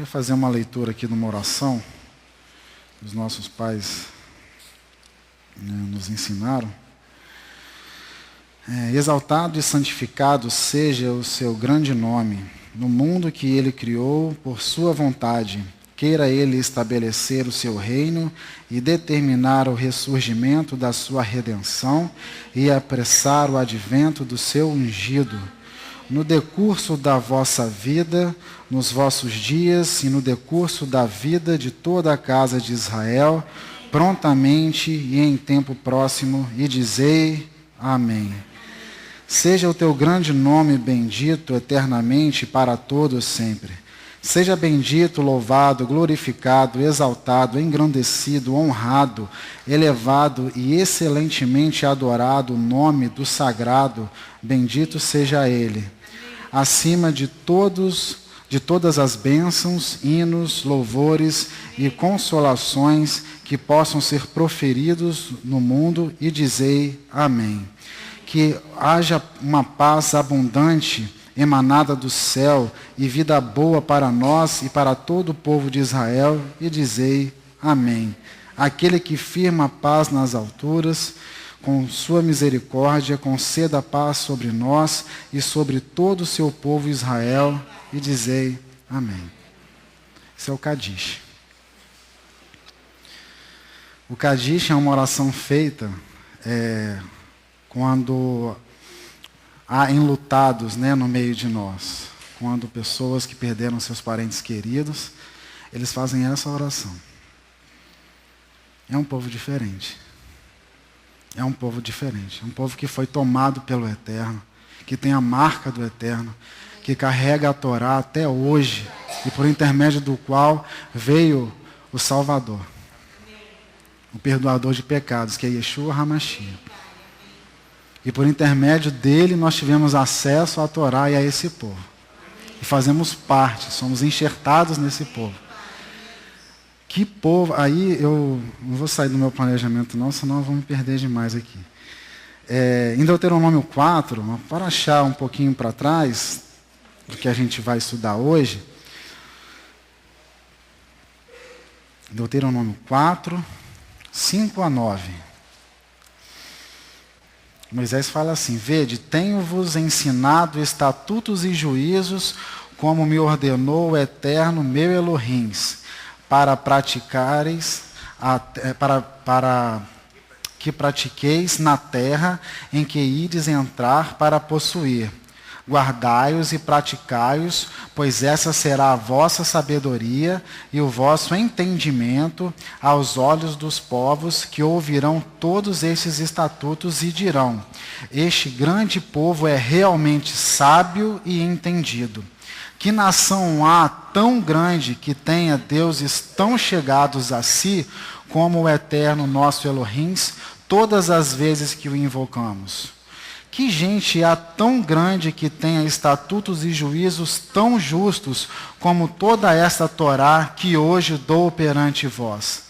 fazer uma leitura aqui de uma oração que os nossos pais nos ensinaram. Exaltado e santificado seja o seu grande nome, no mundo que ele criou por sua vontade. Queira ele estabelecer o seu reino e determinar o ressurgimento da sua redenção e apressar o advento do seu ungido. No decurso da vossa vida, nos vossos dias e no decurso da vida de toda a casa de Israel, prontamente e em tempo próximo, e dizei amém. Seja o teu grande nome bendito eternamente para todos sempre. Seja bendito, louvado, glorificado, exaltado, engrandecido, honrado, elevado e excelentemente adorado o nome do sagrado, bendito seja ele. Acima de todas as bênçãos, hinos, louvores e consolações que possam ser proferidos no mundo, e dizei amém. Que haja uma paz abundante emanada do céu e vida boa para nós e para todo o povo de Israel, e dizei amém. Aquele que firma a paz nas alturas, com sua misericórdia, conceda a paz sobre nós e sobre todo o seu povo Israel, e dizei amém. Esse é o Kadish. O Kadish é uma oração feita quando há enlutados, no meio de nós. Quando pessoas que perderam seus parentes queridos, eles fazem essa oração. É um povo diferente. É um povo diferente. É um povo que foi tomado pelo Eterno, que tem a marca do Eterno, que carrega a Torá até hoje, e por intermédio do qual veio o Salvador, o perdoador de pecados, que é Yeshua HaMashiach. E por intermédio dele nós tivemos acesso à Torá e a esse povo. E fazemos parte, somos enxertados nesse povo. Que povo... Aí eu não vou sair do meu planejamento não, senão eu vou me perder demais aqui. Em Deuteronômio 4, para achar um pouquinho para trás do que a gente vai estudar hoje. Deuteronômio 4, 5 a 9. Moisés fala assim: vede, tenho-vos ensinado estatutos e juízos, como me ordenou o Eterno meu Elohim, para praticareis, para que pratiqueis na terra em que ides entrar para possuir. Guardai-os e praticai-os, pois essa será a vossa sabedoria e o vosso entendimento aos olhos dos povos, que ouvirão todos estes estatutos e dirão: este grande povo é realmente sábio e entendido. Que nação há tão grande que tenha deuses tão chegados a si como o Eterno nosso Elohim, todas as vezes que o invocamos? Que gente há tão grande que tenha estatutos e juízos tão justos como toda esta Torá que hoje dou perante vós?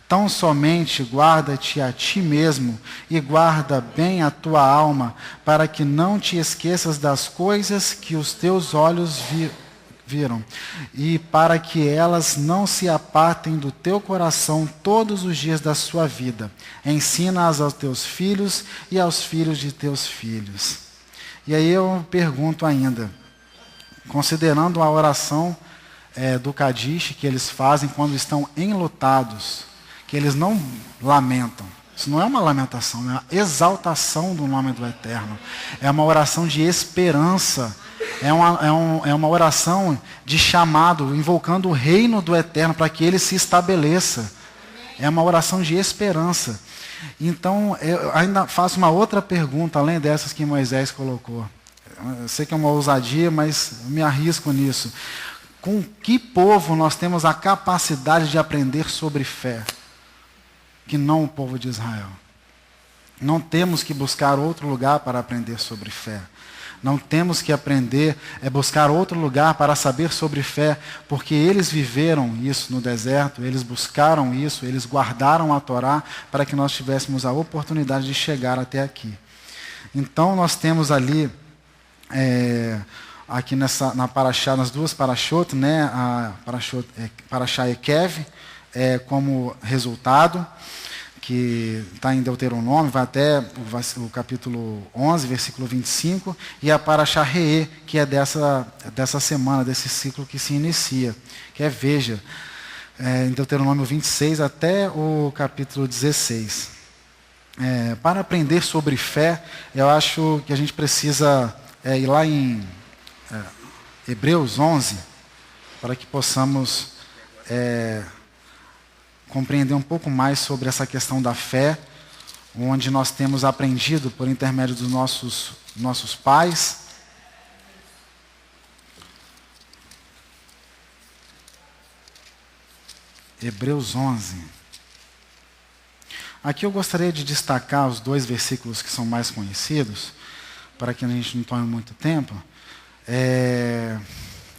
Tão somente guarda-te a ti mesmo e guarda bem a tua alma, para que não te esqueças das coisas que os teus olhos viram, e para que elas não se apartem do teu coração todos os dias da sua vida. Ensina-as aos teus filhos e aos filhos de teus filhos. E aí eu pergunto ainda, considerando a oração do Kadish que eles fazem quando estão enlutados, que eles não lamentam. Isso não é uma lamentação, é uma exaltação do nome do Eterno. É uma oração de esperança. É uma oração de chamado, invocando o reino do Eterno para que ele se estabeleça. É uma oração de esperança. Então, eu ainda faço uma outra pergunta, além dessas que Moisés colocou. Eu sei que é uma ousadia, mas me arrisco nisso. Com que povo nós temos a capacidade de aprender sobre fé, que não o povo de Israel? Não temos que buscar outro lugar para aprender sobre fé. Não temos que aprender, buscar outro lugar para saber sobre fé, porque eles viveram isso no deserto, eles buscaram isso, eles guardaram a Torá para que nós tivéssemos a oportunidade de chegar até aqui. Então nós temos ali aqui na Parashá, nas duas Parashot, né, a Parashá Ekev, como resultado, que está em Deuteronômio, vai até o capítulo 11, versículo 25, e a Parashá Re'ê, que é dessa semana, desse ciclo que se inicia, que veja, em Deuteronômio 26 até o capítulo 16. Para aprender sobre fé, eu acho que a gente precisa ir lá em Hebreus 11, para que possamos compreender um pouco mais sobre essa questão da fé, onde nós temos aprendido por intermédio dos nossos pais. Hebreus 11. Aqui eu gostaria de destacar os 2 versículos que são mais conhecidos, para que a gente não tome muito tempo.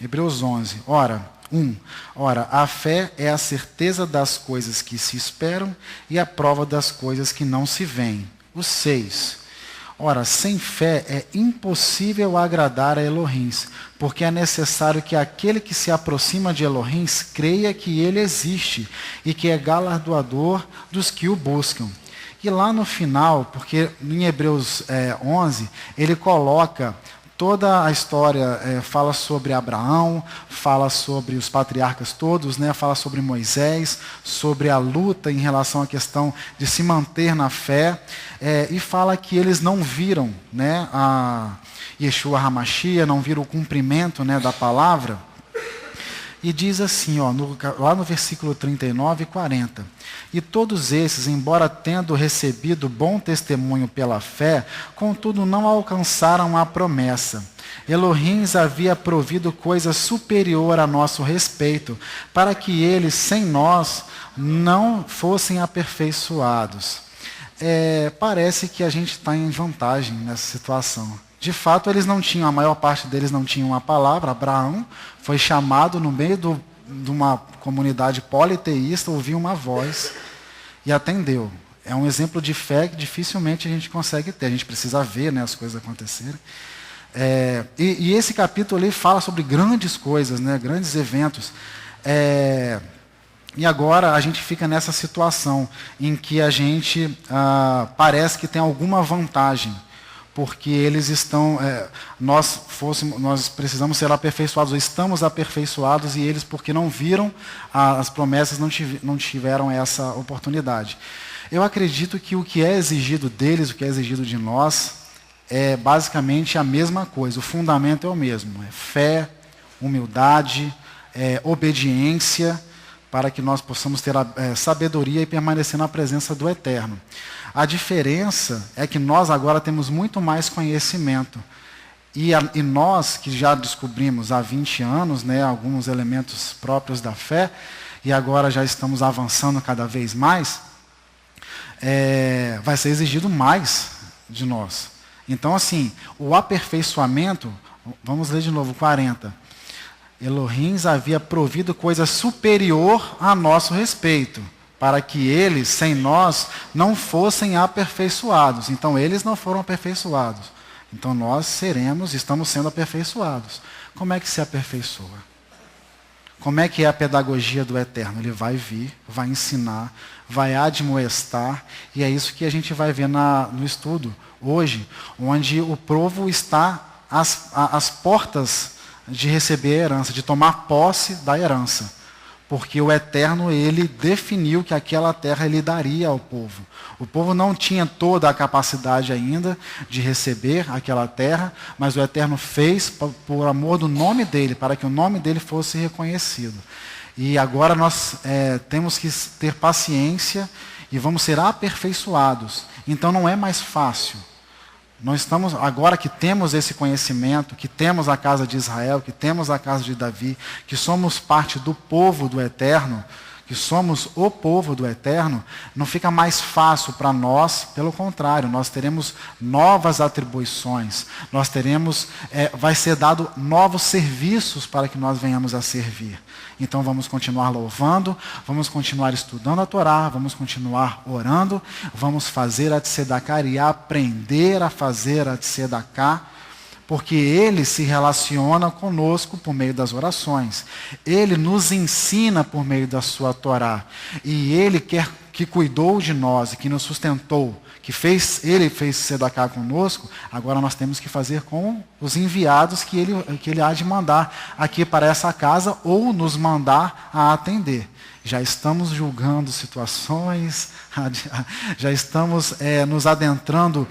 Hebreus 11. Ora, a fé é a certeza das coisas que se esperam e a prova das coisas que não se veem. O 6. Ora, sem fé é impossível agradar a Elohim, porque é necessário que aquele que se aproxima de Elohim creia que ele existe e que é galardoador dos que o buscam. E lá no final, porque em Hebreus 11, ele coloca toda a história, fala sobre Abraão, fala sobre os patriarcas todos, né, fala sobre Moisés, sobre a luta em relação à questão de se manter na fé, e fala que eles não viram, né, a Yeshua HaMashiach, não viram o cumprimento, né, da palavra. E diz assim, lá no versículo 39 e 40. E todos esses, embora tendo recebido bom testemunho pela fé, contudo não alcançaram a promessa. Elohim havia provido coisa superior a nosso respeito, para que eles, sem nós, não fossem aperfeiçoados. Parece que a gente está em vantagem nessa situação. De fato, eles não tinham, a maior parte deles não tinham a palavra. Abraão foi chamado no meio de uma comunidade politeísta, ouviu uma voz e atendeu. É um exemplo de fé que dificilmente a gente consegue ter. A gente precisa ver, né, as coisas acontecerem. E esse capítulo ali fala sobre grandes coisas, né, grandes eventos. E agora a gente fica nessa situação em que a gente parece que tem alguma vantagem, porque eles estão, nós precisamos ser aperfeiçoados, estamos aperfeiçoados, e eles, porque não viram as promessas, não tiveram essa oportunidade. Eu acredito que o que é exigido deles, o que é exigido de nós, é basicamente a mesma coisa, o fundamento é o mesmo, fé, humildade, obediência, para que nós possamos ter sabedoria e permanecer na presença do Eterno. A diferença é que nós agora temos muito mais conhecimento. E nós, que já descobrimos há 20 anos, né, alguns elementos próprios da fé, e agora já estamos avançando cada vez mais, vai ser exigido mais de nós. Então, assim, o aperfeiçoamento, vamos ler de novo, 40. Elohim havia provido coisa superior a nosso respeito, para que eles, sem nós, não fossem aperfeiçoados. Então, eles não foram aperfeiçoados. Então, nós estamos sendo aperfeiçoados. Como é que se aperfeiçoa? Como é que é a pedagogia do Eterno? Ele vai vir, vai ensinar, vai admoestar, e é isso que a gente vai ver no estudo hoje, onde o povo está às portas de receber a herança, de tomar posse da herança. Porque o Eterno, ele definiu que aquela terra ele daria ao povo. O povo não tinha toda a capacidade ainda de receber aquela terra, mas o Eterno fez por amor do nome dele, para que o nome dele fosse reconhecido. E agora nós temos que ter paciência e vamos ser aperfeiçoados. Então não é mais fácil. Nós estamos, agora que temos esse conhecimento, que temos a casa de Israel, que temos a casa de Davi, que somos parte do povo do Eterno, que somos o povo do Eterno, não fica mais fácil para nós, pelo contrário, nós teremos novas atribuições, nós teremos, vai ser dado novos serviços para que nós venhamos a servir. Então vamos continuar louvando, vamos continuar estudando a Torá, vamos continuar orando, vamos fazer a Tzedaká e aprender a fazer a Tzedaká, porque Ele se relaciona conosco por meio das orações. Ele nos ensina por meio da sua Torá. E Ele que cuidou de nós e que nos sustentou, Ele fez Sedaká conosco, agora nós temos que fazer com os enviados que ele há de mandar aqui para essa casa ou nos mandar a atender. Já estamos julgando situações, já estamos nos adentrando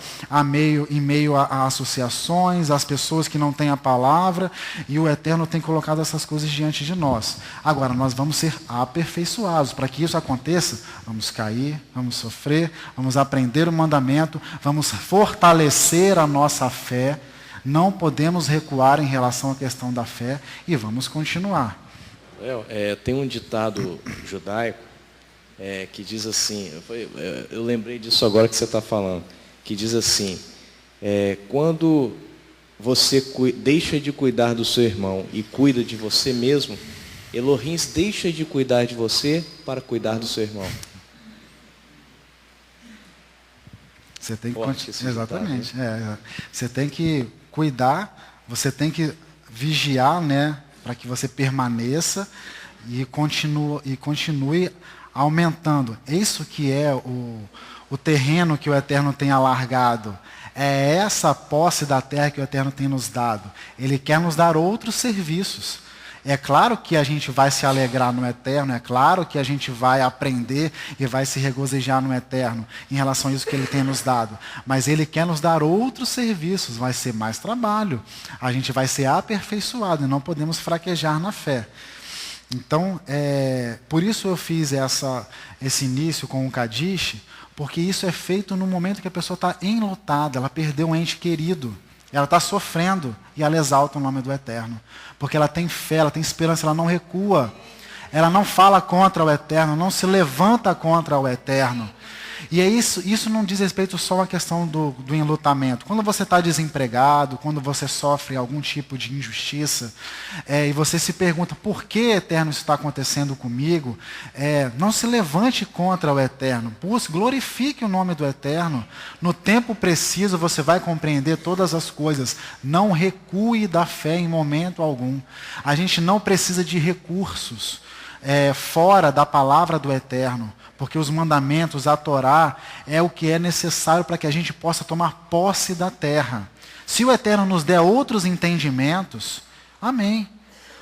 em meio a associações, às pessoas que não têm a palavra, e o Eterno tem colocado essas coisas diante de nós. Agora, nós vamos ser aperfeiçoados. Para que isso aconteça, vamos cair, vamos sofrer, vamos aprender o mandamento, vamos fortalecer a nossa fé, não podemos recuar em relação à questão da fé e vamos continuar. Tem um ditado judaico que diz assim, eu lembrei disso agora que você está falando, que diz assim, quando você deixa de cuidar do seu irmão e cuida de você mesmo, Elohim deixa de cuidar de você para cuidar do seu irmão. Você tem que exatamente. Você tem que cuidar, você tem que vigiar, né? Para que você permaneça e continue aumentando. Isso que é o terreno que o Eterno tem alargado. É essa posse da terra que o Eterno tem nos dado. Ele quer nos dar outros serviços. É claro que a gente vai se alegrar no Eterno, é claro que a gente vai aprender e vai se regozijar no Eterno em relação a isso que Ele tem nos dado. Mas Ele quer nos dar outros serviços, vai ser mais trabalho. A gente vai ser aperfeiçoado e não podemos fraquejar na fé. Então, por isso eu fiz esse início com o Kadish, porque isso é feito no momento que a pessoa está enlutada, ela perdeu um ente querido. Ela está sofrendo e ela exalta o nome do Eterno. Porque ela tem fé, ela tem esperança, ela não recua. Ela não fala contra o Eterno, não se levanta contra o Eterno. E é isso não diz respeito só à questão do enlutamento. Quando você está desempregado, quando você sofre algum tipo de injustiça, e você se pergunta, por que, Eterno, isso está acontecendo comigo? Não se levante contra o Eterno. Glorifique o nome do Eterno. No tempo preciso você vai compreender todas as coisas. Não recue da fé em momento algum. A gente não precisa de recursos fora da palavra do Eterno. Porque os mandamentos, a Torá, é o que é necessário para que a gente possa tomar posse da terra. Se o Eterno nos der outros entendimentos, amém.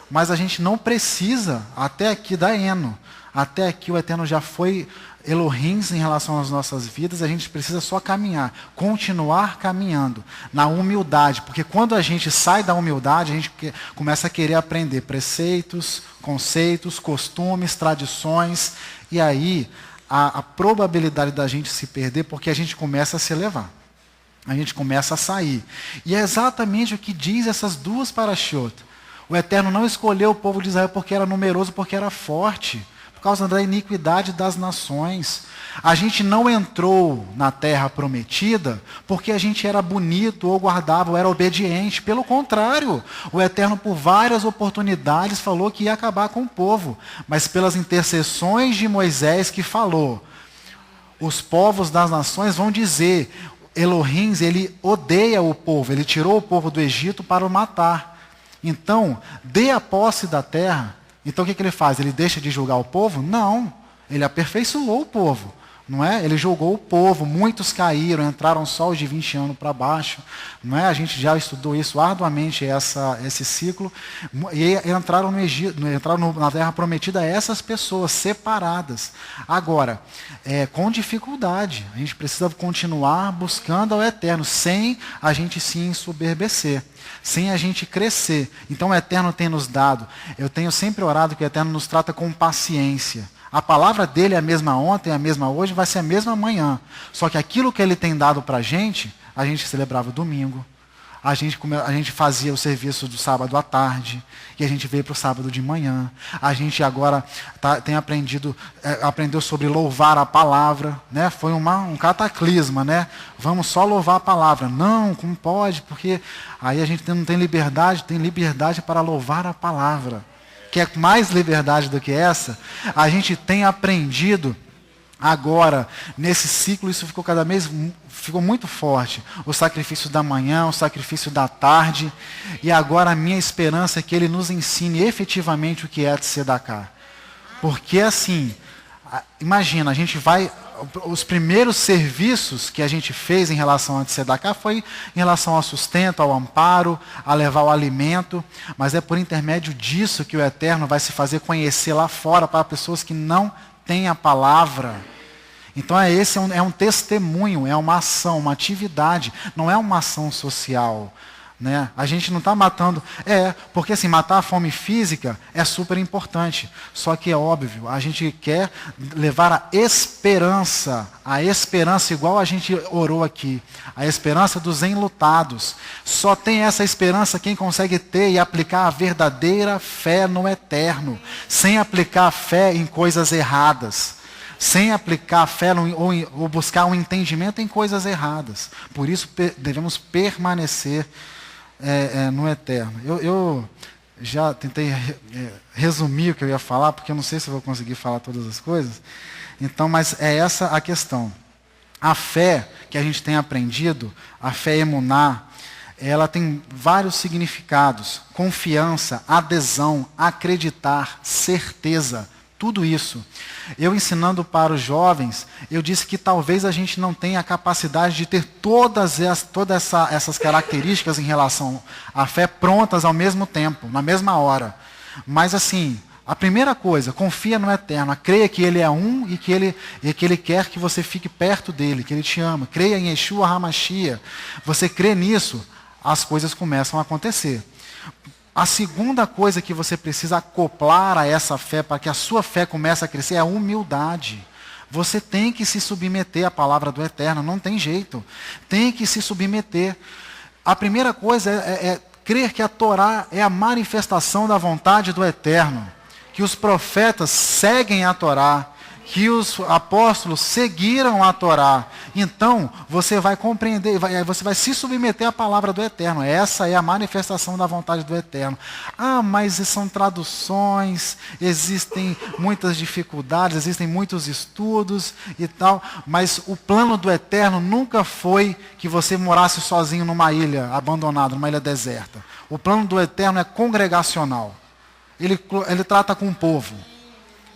Mas a gente não precisa, até aqui, da Eno. Até aqui o Eterno já foi Elohim em relação às nossas vidas, a gente precisa só caminhar, continuar caminhando, na humildade. Porque quando a gente sai da humildade, a gente começa a querer aprender preceitos, conceitos, costumes, tradições, e aí a probabilidade da gente se perder, porque a gente começa a se elevar. A gente começa a sair. E é exatamente o que diz essas duas parashiot. O Eterno não escolheu o povo de Israel porque era numeroso, porque era forte, por causa da iniquidade das nações. A gente não entrou na terra prometida porque a gente era bonito ou guardava ou era obediente. Pelo contrário, o Eterno por várias oportunidades falou que ia acabar com o povo. Mas pelas intercessões de Moisés que falou, os povos das nações vão dizer, Elohim, ele odeia o povo, ele tirou o povo do Egito para o matar. Então, dê a posse da terra. Então o que ele faz? Ele deixa de julgar o povo? Não, ele aperfeiçoou o povo. Não é? Ele julgou o povo, muitos caíram, entraram só os de 20 anos para baixo. Não é? A gente já estudou isso arduamente, esse ciclo. E entraram no Egito, entraram na terra prometida essas pessoas separadas. Agora, com dificuldade, a gente precisa continuar buscando ao Eterno, sem a gente se ensoberbecer, sem a gente crescer. Então o Eterno tem nos dado. Eu tenho sempre orado que o Eterno nos trata com paciência. A palavra dele é a mesma ontem, é a mesma hoje, vai ser a mesma amanhã. Só que aquilo que ele tem dado para a gente celebrava o domingo, a gente fazia o serviço do sábado à tarde, e a gente veio para o sábado de manhã. A gente agora tem aprendeu sobre louvar a palavra, né? Foi um cataclisma, né? Vamos só louvar a palavra. Não, como pode? Porque aí a gente não tem liberdade para louvar a palavra. Quer mais liberdade do que essa? A gente tem aprendido Agora, nesse ciclo, isso ficou muito forte. O sacrifício da manhã, o sacrifício da tarde. E agora a minha esperança é que ele nos ensine efetivamente o que é tzedakah. Porque assim, imagina, a gente vai... Os primeiros serviços que a gente fez em relação a tzedakah foi em relação ao sustento, ao amparo, a levar o alimento. Mas é por intermédio disso que o Eterno vai se fazer conhecer lá fora para pessoas que não têm a palavra. Então esse é um testemunho, é uma ação, uma atividade, não é uma ação social. Né? A gente não está matando... porque assim, matar a fome física é super importante. Só que é óbvio, a gente quer levar a esperança igual a gente orou aqui, a esperança dos enlutados. Só tem essa esperança quem consegue ter e aplicar a verdadeira fé no Eterno, sem aplicar a fé em coisas erradas. Sem aplicar a fé ou buscar um entendimento em coisas erradas. Por isso devemos permanecer no Eterno. Eu já tentei resumir o que eu ia falar, porque eu não sei se eu vou conseguir falar todas as coisas. Então, mas é essa a questão. A fé que a gente tem aprendido, a fé emuná, ela tem vários significados. Confiança, adesão, acreditar, certeza. Tudo isso. Eu ensinando para os jovens, eu disse que talvez a gente não tenha a capacidade de ter todas essas características em relação à fé prontas ao mesmo tempo, na mesma hora. Mas assim, a primeira coisa, confia no Eterno, creia que Ele é um e que Ele quer que você fique perto dEle, que Ele te ama. Creia em Yeshua HaMashiach. Você crê nisso, as coisas começam a acontecer. A segunda coisa que você precisa acoplar a essa fé, para que a sua fé comece a crescer, é a humildade. Você tem que se submeter à palavra do Eterno, não tem jeito. Tem que se submeter. A primeira coisa é crer que a Torá é a manifestação da vontade do Eterno. Que os profetas seguem a Torá. Que os apóstolos seguiram a Torá. Então, você vai compreender, você vai se submeter à palavra do Eterno. Essa é a manifestação da vontade do Eterno. Mas são traduções, existem muitas dificuldades, existem muitos estudos e tal. Mas o plano do Eterno nunca foi que você morasse sozinho numa ilha abandonada, numa ilha deserta. O plano do Eterno é congregacional. Ele trata com o povo.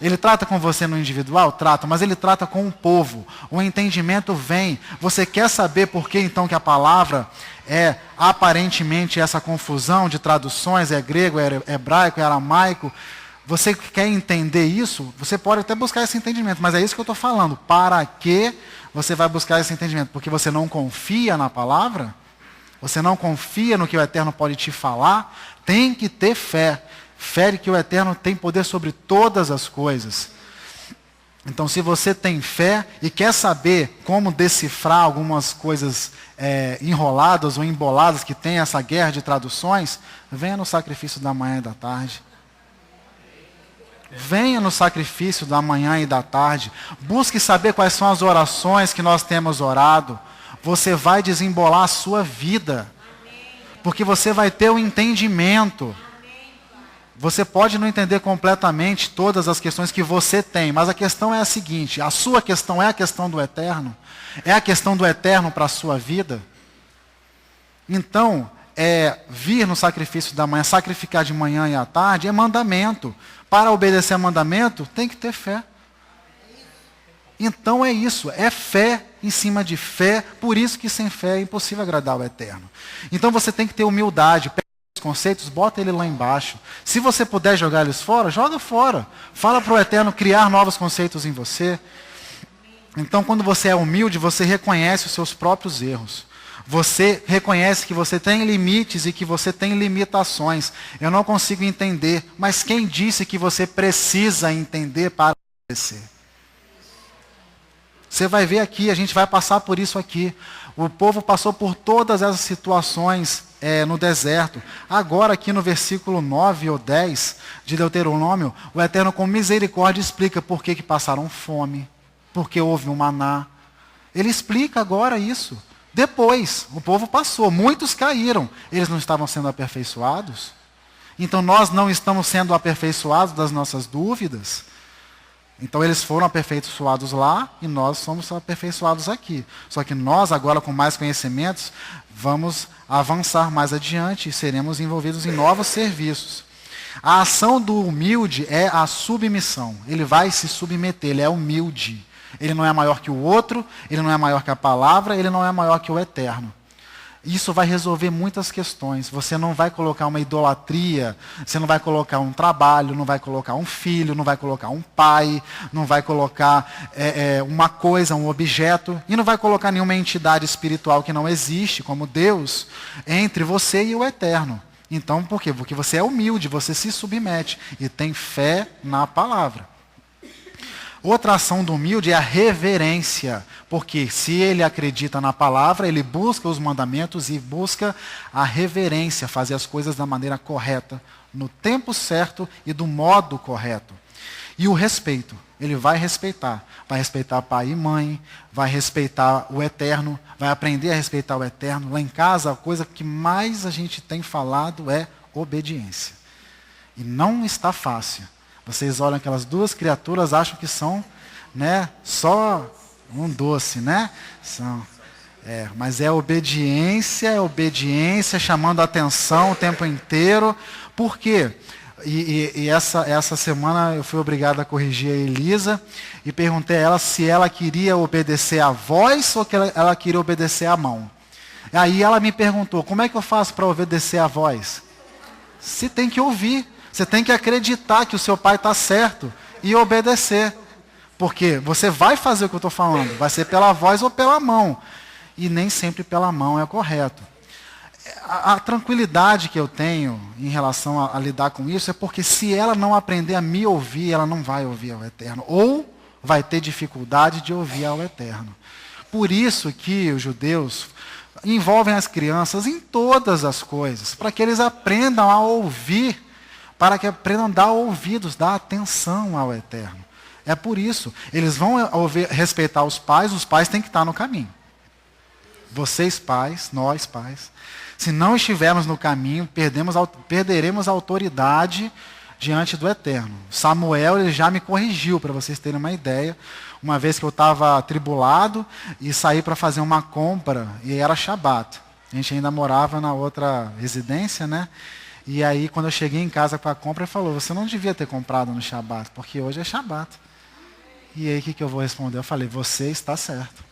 Ele trata com você no individual? Trata, mas ele trata com o povo. O entendimento vem. Você quer saber por que então que a palavra é aparentemente essa confusão de traduções, é grego, é hebraico, é aramaico? Você quer entender isso? Você pode até buscar esse entendimento, mas é isso que eu estou falando. Para que você vai buscar esse entendimento? Porque você não confia na palavra? Você não confia no que o Eterno pode te falar? Tem que ter fé. Fé que o Eterno tem poder sobre todas as coisas. Então, se você tem fé e quer saber como decifrar algumas coisas enroladas ou emboladas que tem essa guerra de traduções, venha no sacrifício da manhã e da tarde. Venha no sacrifício da manhã e da tarde. Busque saber quais são as orações que nós temos orado. Você vai desembolar a sua vida. Porque você vai ter o entendimento. Você pode não entender completamente todas as questões que você tem, mas a questão é a seguinte: a sua questão é a questão do Eterno? É a questão do Eterno para a sua vida? Então, vir no sacrifício da manhã, sacrificar de manhã e à tarde, é mandamento. Para obedecer a mandamento, tem que ter fé. Então é isso, é fé em cima de fé, por isso que sem fé é impossível agradar o Eterno. Então você tem que ter humildade. Conceitos, bota ele lá embaixo. Se você puder jogar eles fora, joga fora. Fala para o Eterno criar novos conceitos em você. Então, quando você é humilde, você reconhece os seus próprios erros. Você reconhece que você tem limites e que você tem limitações. Eu não consigo entender, mas quem disse que você precisa entender para obedecer? Você vai ver aqui, a gente vai passar por isso aqui. O povo passou por todas essas situações no deserto. Agora aqui no versículo 9 ou 10 de Deuteronômio, o Eterno com misericórdia explica por que passaram fome, porque houve um maná. Ele explica agora isso. Depois, o povo passou, muitos caíram. Eles não estavam sendo aperfeiçoados? Então nós não estamos sendo aperfeiçoados das nossas dúvidas? Então eles foram aperfeiçoados lá e nós somos aperfeiçoados aqui. Só que nós, agora com mais conhecimentos, vamos avançar mais adiante e seremos envolvidos em novos serviços. A ação do humilde é a submissão. Ele vai se submeter, ele é humilde. Ele não é maior que o outro, ele não é maior que a palavra, ele não é maior que o eterno. Isso vai resolver muitas questões. Você não vai colocar uma idolatria, você não vai colocar um trabalho, não vai colocar um filho, não vai colocar um pai, não vai colocar uma coisa, um objeto, e não vai colocar nenhuma entidade espiritual que não existe, como Deus, entre você e o eterno. Então, por quê? Porque você é humilde, você se submete e tem fé na palavra. Outra ação do humilde é a reverência, porque se ele acredita na palavra, ele busca os mandamentos e busca a reverência, fazer as coisas da maneira correta, no tempo certo e do modo correto. E o respeito, ele vai respeitar pai e mãe, vai respeitar o eterno, vai aprender a respeitar o eterno. Lá em casa, a coisa que mais a gente tem falado é obediência. E não está fácil. Vocês olham aquelas duas criaturas, acham que são, né, só um doce, né? Mas é obediência, chamando a atenção o tempo inteiro. Por quê? E essa semana eu fui obrigado a corrigir a Elisa e perguntei a ela se ela queria obedecer a voz ou que ela queria obedecer a mão. Aí ela me perguntou, como é que eu faço para obedecer a voz? Você tem que ouvir. Você tem que acreditar que o seu pai está certo e obedecer. Porque você vai fazer o que eu estou falando, vai ser pela voz ou pela mão. E nem sempre pela mão é correto. A tranquilidade que eu tenho em relação a lidar com isso é porque se ela não aprender a me ouvir, ela não vai ouvir ao Eterno. Ou vai ter dificuldade de ouvir ao Eterno. Por isso que os judeus envolvem as crianças em todas as coisas, para que eles aprendam a ouvir, para que aprendam a dar ouvidos, dar atenção ao Eterno. É por isso, eles vão respeitar os pais têm que estar no caminho. Vocês pais, nós pais, se não estivermos no caminho, perderemos a autoridade diante do Eterno. Samuel, ele já me corrigiu, para vocês terem uma ideia, uma vez que eu estava atribulado e saí para fazer uma compra, e era Shabat. A gente ainda morava na outra residência, né? E aí, quando eu cheguei em casa com a compra, ele falou, você não devia ter comprado no Shabat, porque hoje é Shabat. E aí, o que eu vou responder? Eu falei, você está certo.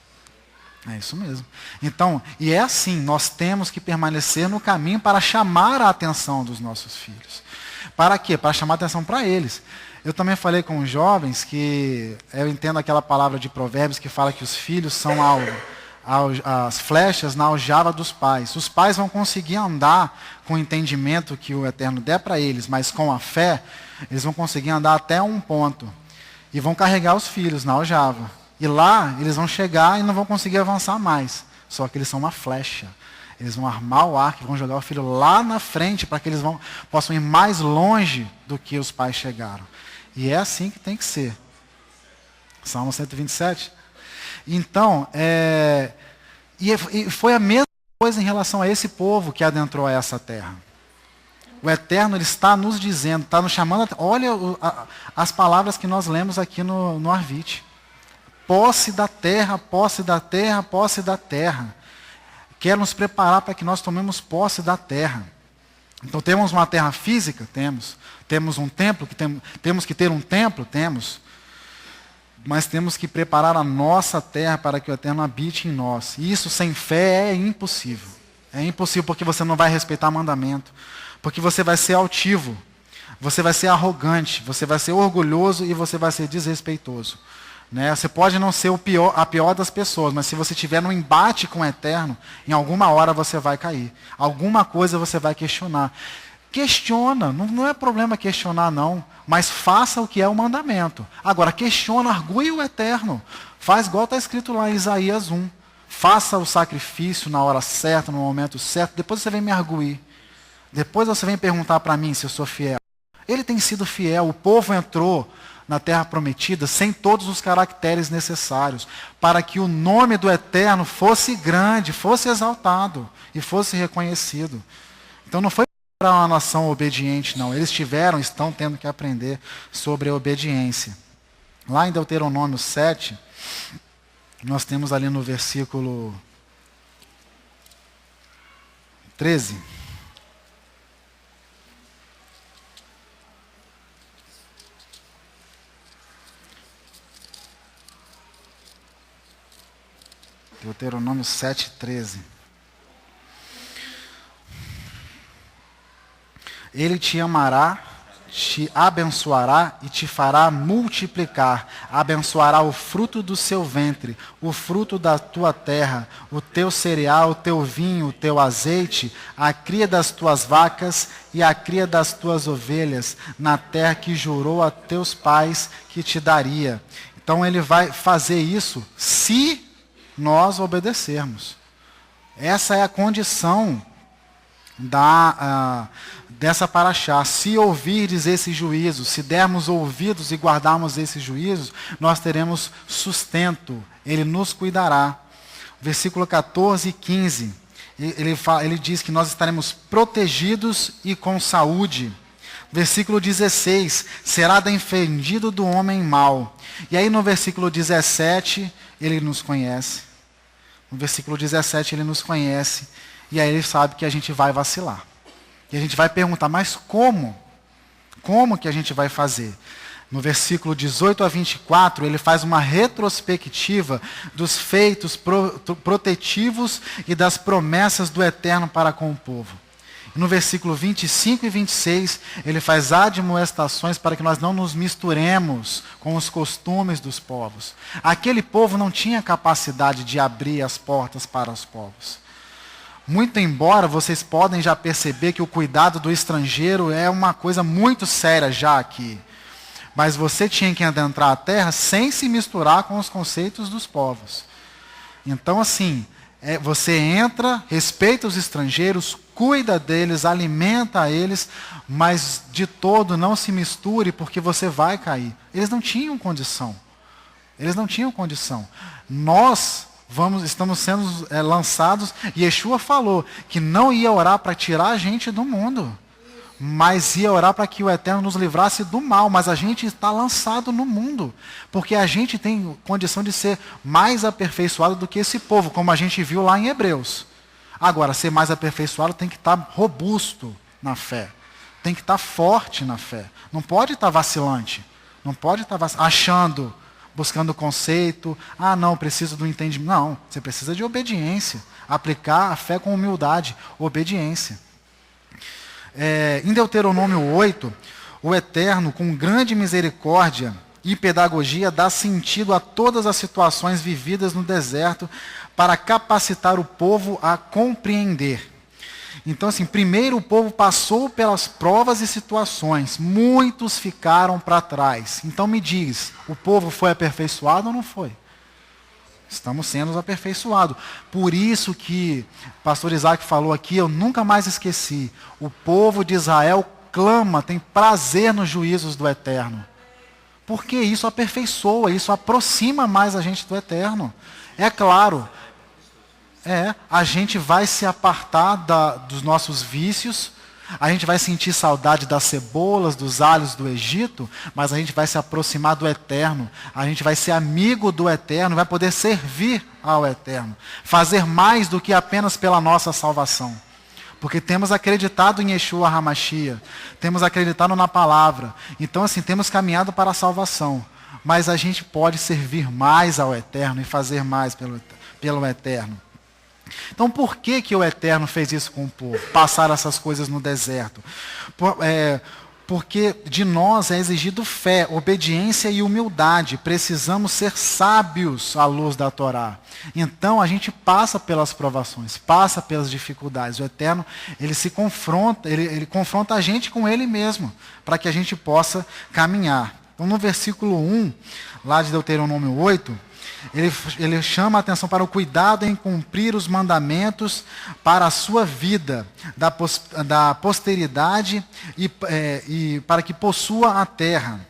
É isso mesmo. Então, e é assim, nós temos que permanecer no caminho para chamar a atenção dos nossos filhos. Para quê? Para chamar a atenção para eles. Eu também falei com os jovens que eu entendo aquela palavra de Provérbios que fala que os filhos são as flechas na aljava dos pais. Os pais vão conseguir andar com o entendimento que o Eterno der para eles, mas com a fé, eles vão conseguir andar até um ponto. E vão carregar os filhos na aljava. E lá, eles vão chegar e não vão conseguir avançar mais. Só que eles são uma flecha. Eles vão armar o arco e vão jogar o filho lá na frente para que eles possam ir mais longe do que os pais chegaram. E é assim que tem que ser. Salmo 127. Então, e foi a mesma coisa em relação a esse povo que adentrou a essa terra. O Eterno, ele está nos dizendo, está nos chamando. Olha as palavras que nós lemos aqui no Arvite. Posse da terra, posse da terra, posse da terra. Quer nos preparar para que nós tomemos posse da terra. Então temos uma terra física? Temos. Temos um templo? Temos que ter um templo? Temos. Mas temos que preparar a nossa terra para que o Eterno habite em nós. E isso sem fé é impossível. É impossível porque você não vai respeitar mandamento. Porque você vai ser altivo. Você vai ser arrogante. Você vai ser orgulhoso e você vai ser desrespeitoso. Né? Você pode não ser a pior das pessoas, mas se você estiver num embate com o Eterno, em alguma hora você vai cair. Alguma coisa você vai questionar. Questiona, não é problema questionar não, mas faça o que é o mandamento. Agora, questiona, argue o Eterno. Faz igual está escrito lá em Isaías 1. Faça o sacrifício na hora certa, no momento certo, depois você vem me arguir. Depois você vem perguntar para mim se eu sou fiel. Ele tem sido fiel, o povo entrou na terra prometida sem todos os caracteres necessários, para que o nome do Eterno fosse grande, fosse exaltado e fosse reconhecido. Então não foi para uma nação obediente, não. Eles estão tendo que aprender sobre a obediência. Lá em Deuteronômio 7, nós temos ali no versículo 13. Deuteronômio 7, 13. Ele te amará, te abençoará e te fará multiplicar. Abençoará o fruto do seu ventre, o fruto da tua terra, o teu cereal, o teu vinho, o teu azeite, a cria das tuas vacas e a cria das tuas ovelhas, na terra que jurou a teus pais que te daria. Então ele vai fazer isso se nós obedecermos. Essa é a condição dessa paraxá. Se ouvirdes esses juízos, se dermos ouvidos e guardarmos esses juízos, nós teremos sustento, ele nos cuidará. Versículo 14 e 15, ele diz que nós estaremos protegidos e com saúde. Versículo 16, será defendido do homem mau. E aí no versículo 17, ele nos conhece. No versículo 17, ele nos conhece. E aí ele sabe que a gente vai vacilar. E a gente vai perguntar, mas como? Como que a gente vai fazer? No versículo 18 a 24, ele faz uma retrospectiva dos feitos protetivos e das promessas do Eterno para com o povo. E no versículo 25 e 26, ele faz admoestações para que nós não nos misturemos com os costumes dos povos. Aquele povo não tinha capacidade de abrir as portas para os povos. Muito embora vocês podem já perceber que o cuidado do estrangeiro é uma coisa muito séria já aqui. Mas você tinha que adentrar a terra sem se misturar com os conceitos dos povos. Então assim, você entra, respeita os estrangeiros, cuida deles, alimenta eles, mas de todo não se misture porque você vai cair. Eles não tinham condição. Eles não tinham condição. Nós estamos sendo lançados, e Yeshua falou que não ia orar para tirar a gente do mundo, mas ia orar para que o Eterno nos livrasse do mal. Mas a gente está lançado no mundo, porque a gente tem condição de ser mais aperfeiçoado do que esse povo, como a gente viu lá em Hebreus. Agora, ser mais aperfeiçoado tem que estar robusto na fé, tem que estar forte na fé, não pode estar vacilante, não pode estar achando, buscando conceito, não, preciso do entendimento. Não, você precisa de obediência, aplicar a fé com humildade, obediência. Em Deuteronômio 8, o Eterno, com grande misericórdia e pedagogia, dá sentido a todas as situações vividas no deserto para capacitar o povo a compreender. Então, assim, primeiro o povo passou pelas provas e situações, muitos ficaram para trás. Então me diz, o povo foi aperfeiçoado ou não foi? Estamos sendo aperfeiçoados. Por isso que o pastor Isaac falou aqui, eu nunca mais esqueci. O povo de Israel clama, tem prazer nos juízos do Eterno. Porque isso aperfeiçoa, isso aproxima mais a gente do Eterno. É claro, a gente vai se apartar dos nossos vícios, a gente vai sentir saudade das cebolas, dos alhos do Egito, mas a gente vai se aproximar do Eterno, a gente vai ser amigo do Eterno, vai poder servir ao Eterno, fazer mais do que apenas pela nossa salvação. Porque temos acreditado em Yeshua HaMashiach, temos acreditado na palavra, então assim, temos caminhado para a salvação, mas a gente pode servir mais ao Eterno e fazer mais pelo Eterno. Então por que o Eterno fez isso com o povo? Passar essas coisas no deserto? Porque de nós é exigido fé, obediência e humildade. Precisamos ser sábios à luz da Torá. Então a gente passa pelas provações, passa pelas dificuldades. O Eterno, ele se confronta, ele confronta a gente com ele mesmo, para que a gente possa caminhar. Então no versículo 1, lá de Deuteronômio 8, ele chama a atenção para o cuidado em cumprir os mandamentos para a sua vida, da posteridade e para que possua a terra.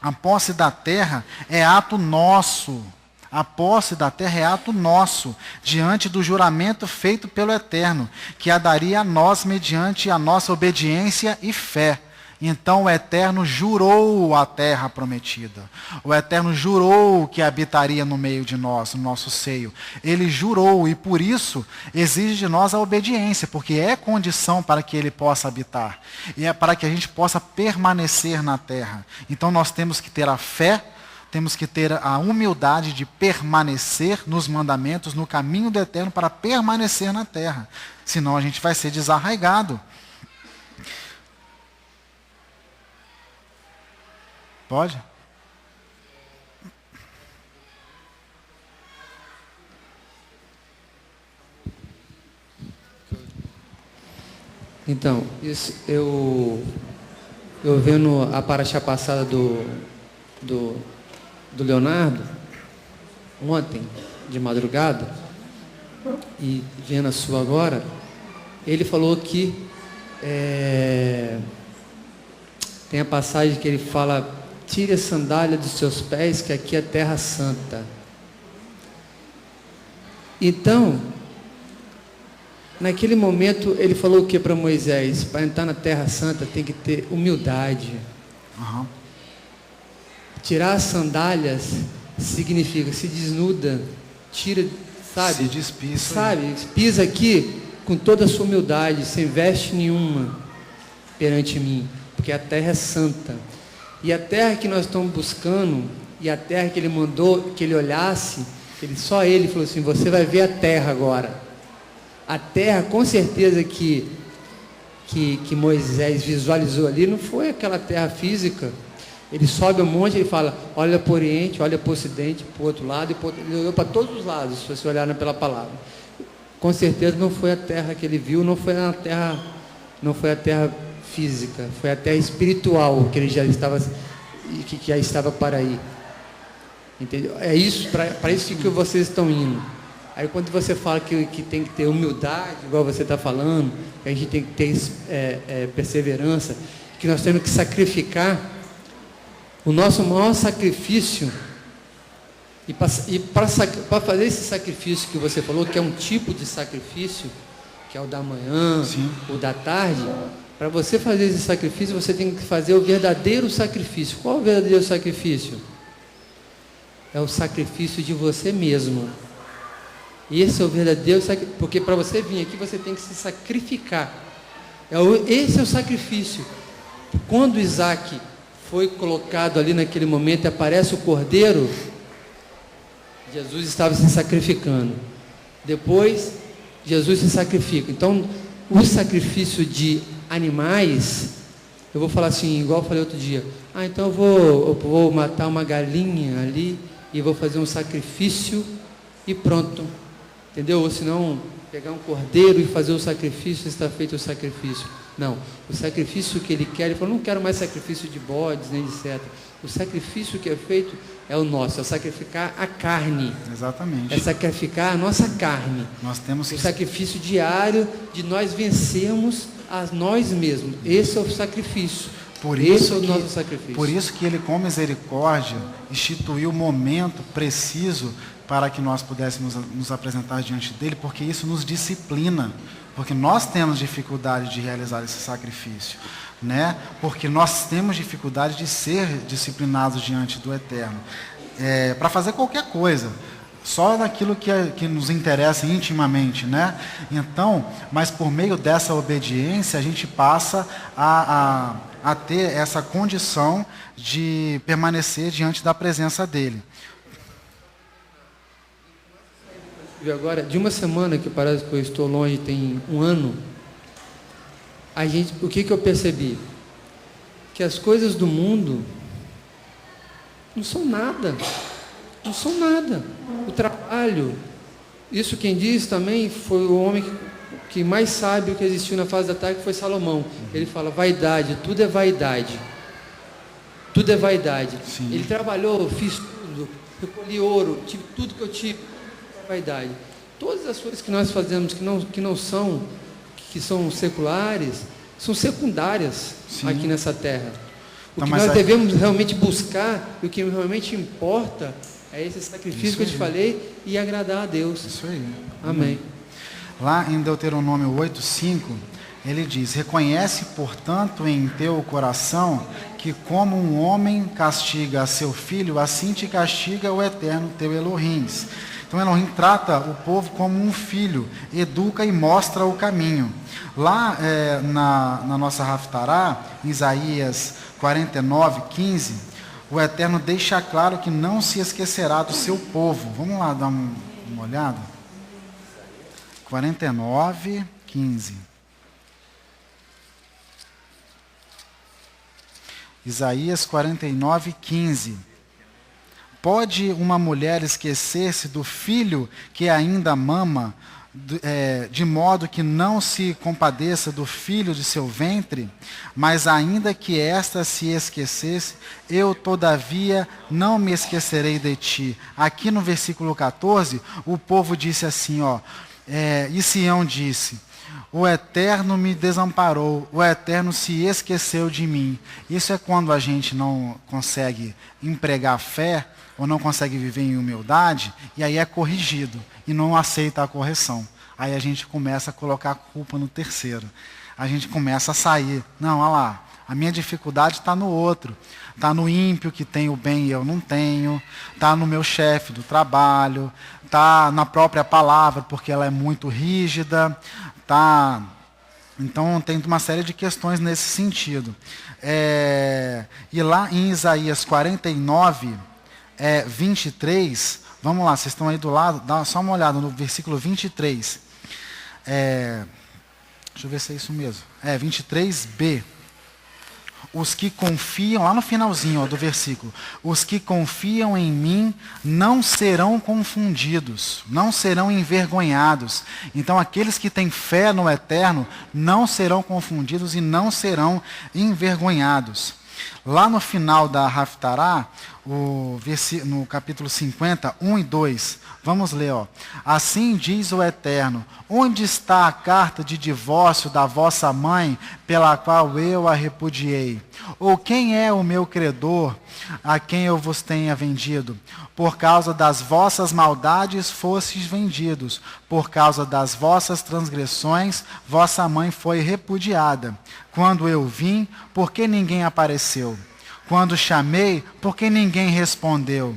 A posse da terra é ato nosso. A posse da terra é ato nosso, diante do juramento feito pelo Eterno, que a daria a nós mediante a nossa obediência e fé. Então o Eterno jurou a terra prometida. O Eterno jurou que habitaria no meio de nós, no nosso seio. Ele jurou e por isso exige de nós a obediência, porque é condição para que Ele possa habitar. E é para que a gente possa permanecer na terra. Então nós temos que ter a fé, temos que ter a humildade de permanecer nos mandamentos, no caminho do Eterno, para permanecer na terra. Senão a gente vai ser desarraigado. Pode? Então, isso, eu vendo a paraxá passada do Leonardo, ontem, de madrugada, e vendo a sua agora, ele falou que tem a passagem que ele fala: tire a sandália dos seus pés, que aqui é terra santa. Então, naquele momento, ele falou o que para Moisés? Para entrar na terra santa tem que ter humildade. Uhum. Tirar as sandálias significa se desnuda, tira, sabe? Se despiça. Sabe? Pisa aqui com toda a sua humildade, sem veste nenhuma perante mim, porque a terra é santa. E a terra que nós estamos buscando, e a terra que ele mandou que ele olhasse, só ele falou assim: você vai ver a terra agora. A terra, com certeza que Moisés visualizou ali, não foi aquela terra física. Ele sobe um monte, ele fala: olha para o Oriente, olha para o Ocidente, para o outro lado, ele olhou para todos os lados, se você olhar pela palavra. Com certeza não foi a terra que ele viu, não foi a terra física, foi a terra espiritual que ele já estava para ir. Entendeu? É isso, para isso que vocês estão indo. Aí quando você fala que tem que ter humildade, igual você está falando, que a gente tem que ter perseverança, que nós temos que sacrificar, o nosso maior sacrifício, e para fazer esse sacrifício que você falou, que é um tipo de sacrifício, que é o da manhã, sim, o da tarde, para você fazer esse sacrifício, você tem que fazer o verdadeiro sacrifício. Qual é o verdadeiro sacrifício? É o sacrifício de você mesmo. Esse é o verdadeiro sacrifício, porque para você vir aqui, você tem que se sacrificar. Esse é o sacrifício. Quando Isaac foi colocado ali naquele momento e aparece o cordeiro, Jesus estava se sacrificando. Depois, Jesus se sacrifica. Então, o sacrifício de animais, eu vou falar assim, igual eu falei outro dia: então eu vou matar uma galinha ali e vou fazer um sacrifício e pronto, entendeu? Ou senão pegar um cordeiro e fazer o sacrifício, está feito o sacrifício. Não, o sacrifício que ele quer, ele falou: não quero mais sacrifício de bodes nem de seta. O sacrifício que é feito é o nosso, é sacrificar a carne. Exatamente. É sacrificar a nossa carne. Nós temos o sacrifício diário de nós vencermos a nós mesmos. Esse é o sacrifício. Esse é o nosso sacrifício. Por isso que ele, com misericórdia, instituiu o momento preciso para que nós pudéssemos nos apresentar diante dele, porque isso nos disciplina, porque nós temos dificuldade de realizar esse sacrifício, né? Porque nós temos dificuldade de ser disciplinados diante do Eterno, para fazer qualquer coisa, só naquilo que nos interessa intimamente, né? Então, mas por meio dessa obediência, a gente passa a ter essa condição de permanecer diante da presença dele. Agora, de uma semana que parece que eu estou longe, tem um ano, o que eu percebi? Que as coisas do mundo não são nada. Não são nada. O trabalho, isso quem diz também foi o homem que mais sabe o que existiu na face da terra, que foi Salomão. Ele fala: vaidade, tudo é vaidade. Tudo é vaidade. Sim. Ele trabalhou, fiz tudo, recolhi ouro, tive tudo que eu tive. Vaidade. Todas as coisas que nós fazemos que são seculares, são secundárias. Sim. Aqui nessa terra. O que nós devemos realmente buscar, e o que realmente importa, é esse sacrifício que eu te falei, e agradar a Deus. Isso aí. Amém. Lá em Deuteronômio 8:5, ele diz: reconhece, portanto, em teu coração que como um homem castiga a seu filho, assim te castiga o Eterno teu Elohim. Então Elohim trata o povo como um filho, educa e mostra o caminho. Lá na nossa Haftará, em Isaías 49:15, o Eterno deixa claro que não se esquecerá do seu povo. Vamos lá dar uma olhada? 49:15. Isaías 49:15. Pode uma mulher esquecer-se do filho que ainda mama, de modo que não se compadeça do filho de seu ventre? Mas ainda que esta se esquecesse, eu todavia não me esquecerei de ti. Aqui no versículo 14, o povo disse assim, e Sião disse: o Eterno me desamparou, o Eterno se esqueceu de mim. Isso é quando a gente não consegue empregar fé, ou não consegue viver em humildade, e aí é corrigido, e não aceita a correção. Aí a gente começa a colocar a culpa no terceiro. A gente começa a sair. Não, olha lá, a minha dificuldade está no outro. Está no ímpio que tem o bem e eu não tenho. Está no meu chefe do trabalho. Está na própria palavra, porque ela é muito rígida. Então tem uma série de questões nesse sentido. E lá em Isaías 49, 23, vamos lá, vocês estão aí do lado, dá só uma olhada no versículo 23. Deixa eu ver se é isso mesmo. 23b. Os que confiam, lá no finalzinho do versículo, os que confiam em mim não serão confundidos, não serão envergonhados. Então aqueles que têm fé no Eterno não serão confundidos e não serão envergonhados. Lá no final da Haftará, no capítulo 50, 1 e 2, vamos ler, Assim diz o Eterno: onde está a carta de divórcio da vossa mãe, pela qual eu a repudiei? Ou quem é o meu credor, a quem eu vos tenha vendido? Por causa das vossas maldades fostes vendidos, por causa das vossas transgressões, vossa mãe foi repudiada. Quando eu vim, por que ninguém apareceu? Quando chamei, por que ninguém respondeu?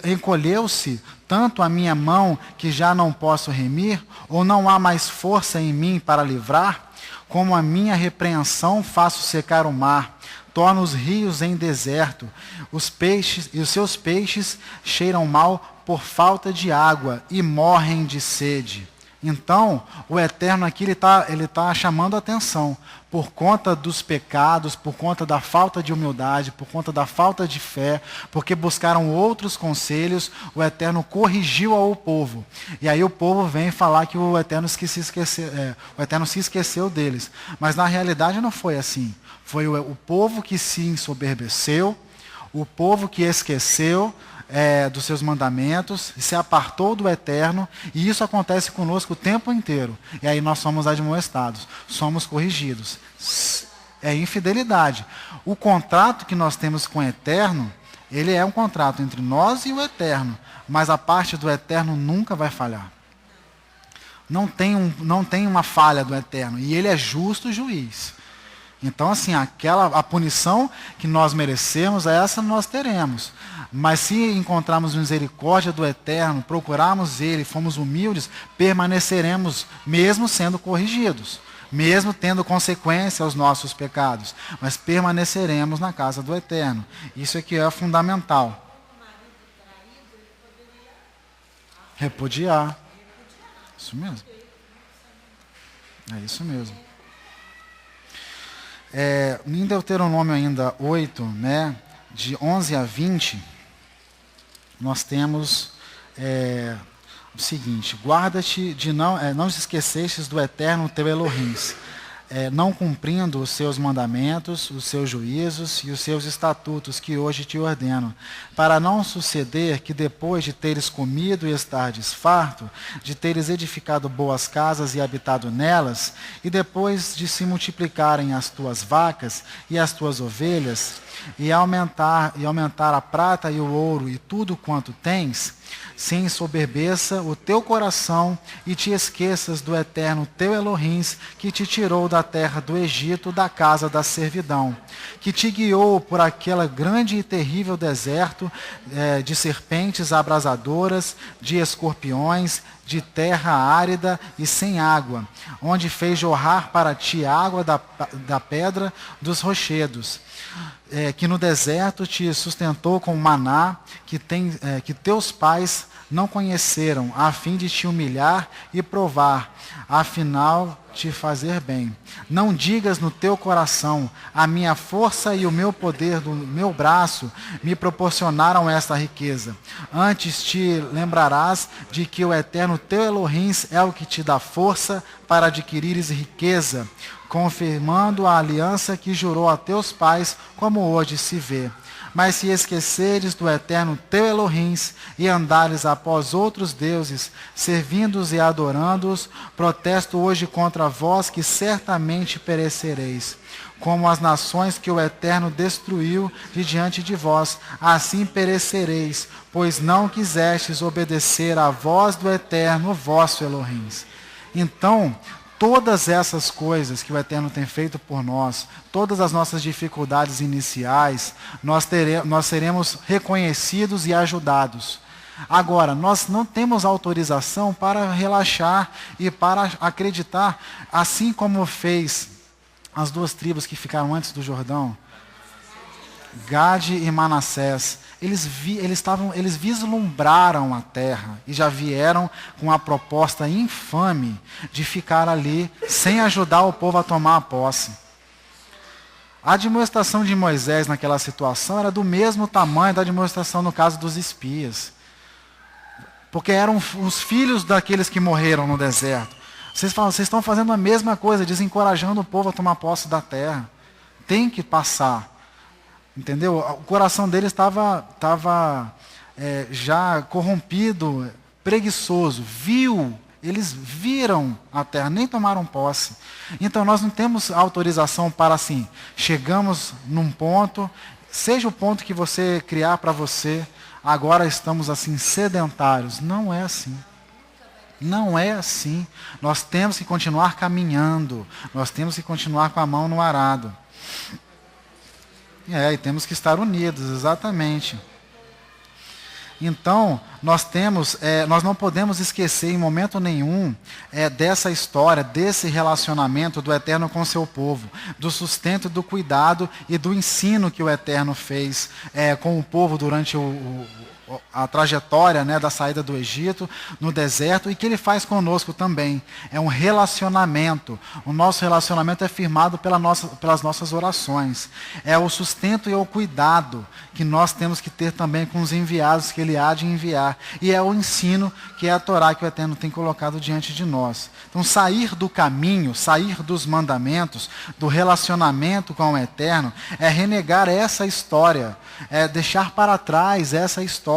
Encolheu-se tanto a minha mão que já não posso remir? Ou não há mais força em mim para livrar? Como a minha repreensão faço secar o mar, torno os rios em deserto, os seus peixes cheiram mal por falta de água e morrem de sede. Então, o Eterno aqui, ele tá chamando a atenção. Por conta dos pecados, por conta da falta de humildade, por conta da falta de fé, porque buscaram outros conselhos, o Eterno corrigiu ao povo. E aí o povo vem falar que o Eterno se esqueceu deles. Mas na realidade não foi assim. Foi o povo que se ensoberbeceu, o povo que esqueceu dos seus mandamentos, se apartou do Eterno, e isso acontece conosco o tempo inteiro. E aí nós somos admoestados, somos corrigidos. É infidelidade. O contrato que nós temos com o Eterno, ele é um contrato entre nós e o Eterno, mas a parte do Eterno nunca vai falhar. Não tem uma falha do Eterno, e ele é justo juiz. Então, assim, a punição que nós merecemos, essa nós teremos. Mas se encontrarmos misericórdia do Eterno, procurarmos Ele, fomos humildes, permaneceremos, mesmo sendo corrigidos, mesmo tendo consequência aos nossos pecados, mas permaneceremos na casa do Eterno. Isso é que é fundamental. Repudiar. Isso mesmo. É isso mesmo. Em Deuteronômio ainda 8, de 11 a 20, nós temos o seguinte: guarda-te de não te esquecestes do Eterno teu Elohim, não cumprindo os seus mandamentos, os seus juízos e os seus estatutos que hoje te ordeno, para não suceder que depois de teres comido e estares farto, de teres edificado boas casas e habitado nelas, e depois de se multiplicarem as tuas vacas e as tuas ovelhas, e aumentar a prata e o ouro e tudo quanto tens, se ensoberbeça o teu coração e te esqueças do eterno teu Elohim, que te tirou da terra do Egito, da casa da servidão, que te guiou por aquele grande e terrível deserto, de serpentes abrasadoras, de escorpiões, de terra árida e sem água, onde fez jorrar para ti água da pedra dos rochedos, que no deserto te sustentou com maná, que teus pais não conheceram, a fim de te humilhar e provar, afinal te fazer bem. Não digas no teu coração, a minha força e o meu poder do meu braço me proporcionaram esta riqueza. Antes te lembrarás de que o eterno teu Elohim é o que te dá força para adquirires riqueza, confirmando a aliança que jurou a teus pais, como hoje se vê. Mas se esqueceres do eterno teu Elohim e andares após outros deuses, servindo-os e adorando-os, protesto hoje contra vós que certamente perecereis. Como as nações que o Eterno destruiu de diante de vós, assim perecereis, pois não quisestes obedecer à voz do Eterno, vosso Elohim. Então, todas essas coisas que o Eterno tem feito por nós, todas as nossas dificuldades iniciais, nós seremos reconhecidos e ajudados. Agora, nós não temos autorização para relaxar e para acreditar, assim como fez as duas tribos que ficaram antes do Jordão, Gade e Manassés. Eles vislumbraram a terra e já vieram com a proposta infame de ficar ali sem ajudar o povo a tomar a posse. A admoestação de Moisés naquela situação era do mesmo tamanho da admoestação no caso dos espias. Porque eram os filhos daqueles que morreram no deserto. Vocês estão fazendo a mesma coisa, desencorajando o povo a tomar posse da terra. Tem que passar. Entendeu? O coração deles estava já corrompido, preguiçoso. Eles viram a terra, nem tomaram posse. Então nós não temos autorização para assim, chegamos num ponto, seja o ponto que você criar para você, agora estamos assim sedentários. Não é assim. Não é assim. Nós temos que continuar caminhando. Nós temos que continuar com a mão no arado. E temos que estar unidos, exatamente. Então, nós não podemos esquecer em momento nenhum dessa história, desse relacionamento do Eterno com seu povo, do sustento, do cuidado e do ensino que o Eterno fez com o povo durante a trajetória, da saída do Egito, no deserto, e que Ele faz conosco também. É um relacionamento. O nosso relacionamento é firmado pelas nossas orações. É o sustento e o cuidado que nós temos que ter também com os enviados que Ele há de enviar. E é o ensino que é a Torá que o Eterno tem colocado diante de nós. Então, sair do caminho, sair dos mandamentos, do relacionamento com o Eterno, é renegar essa história, é deixar para trás essa história.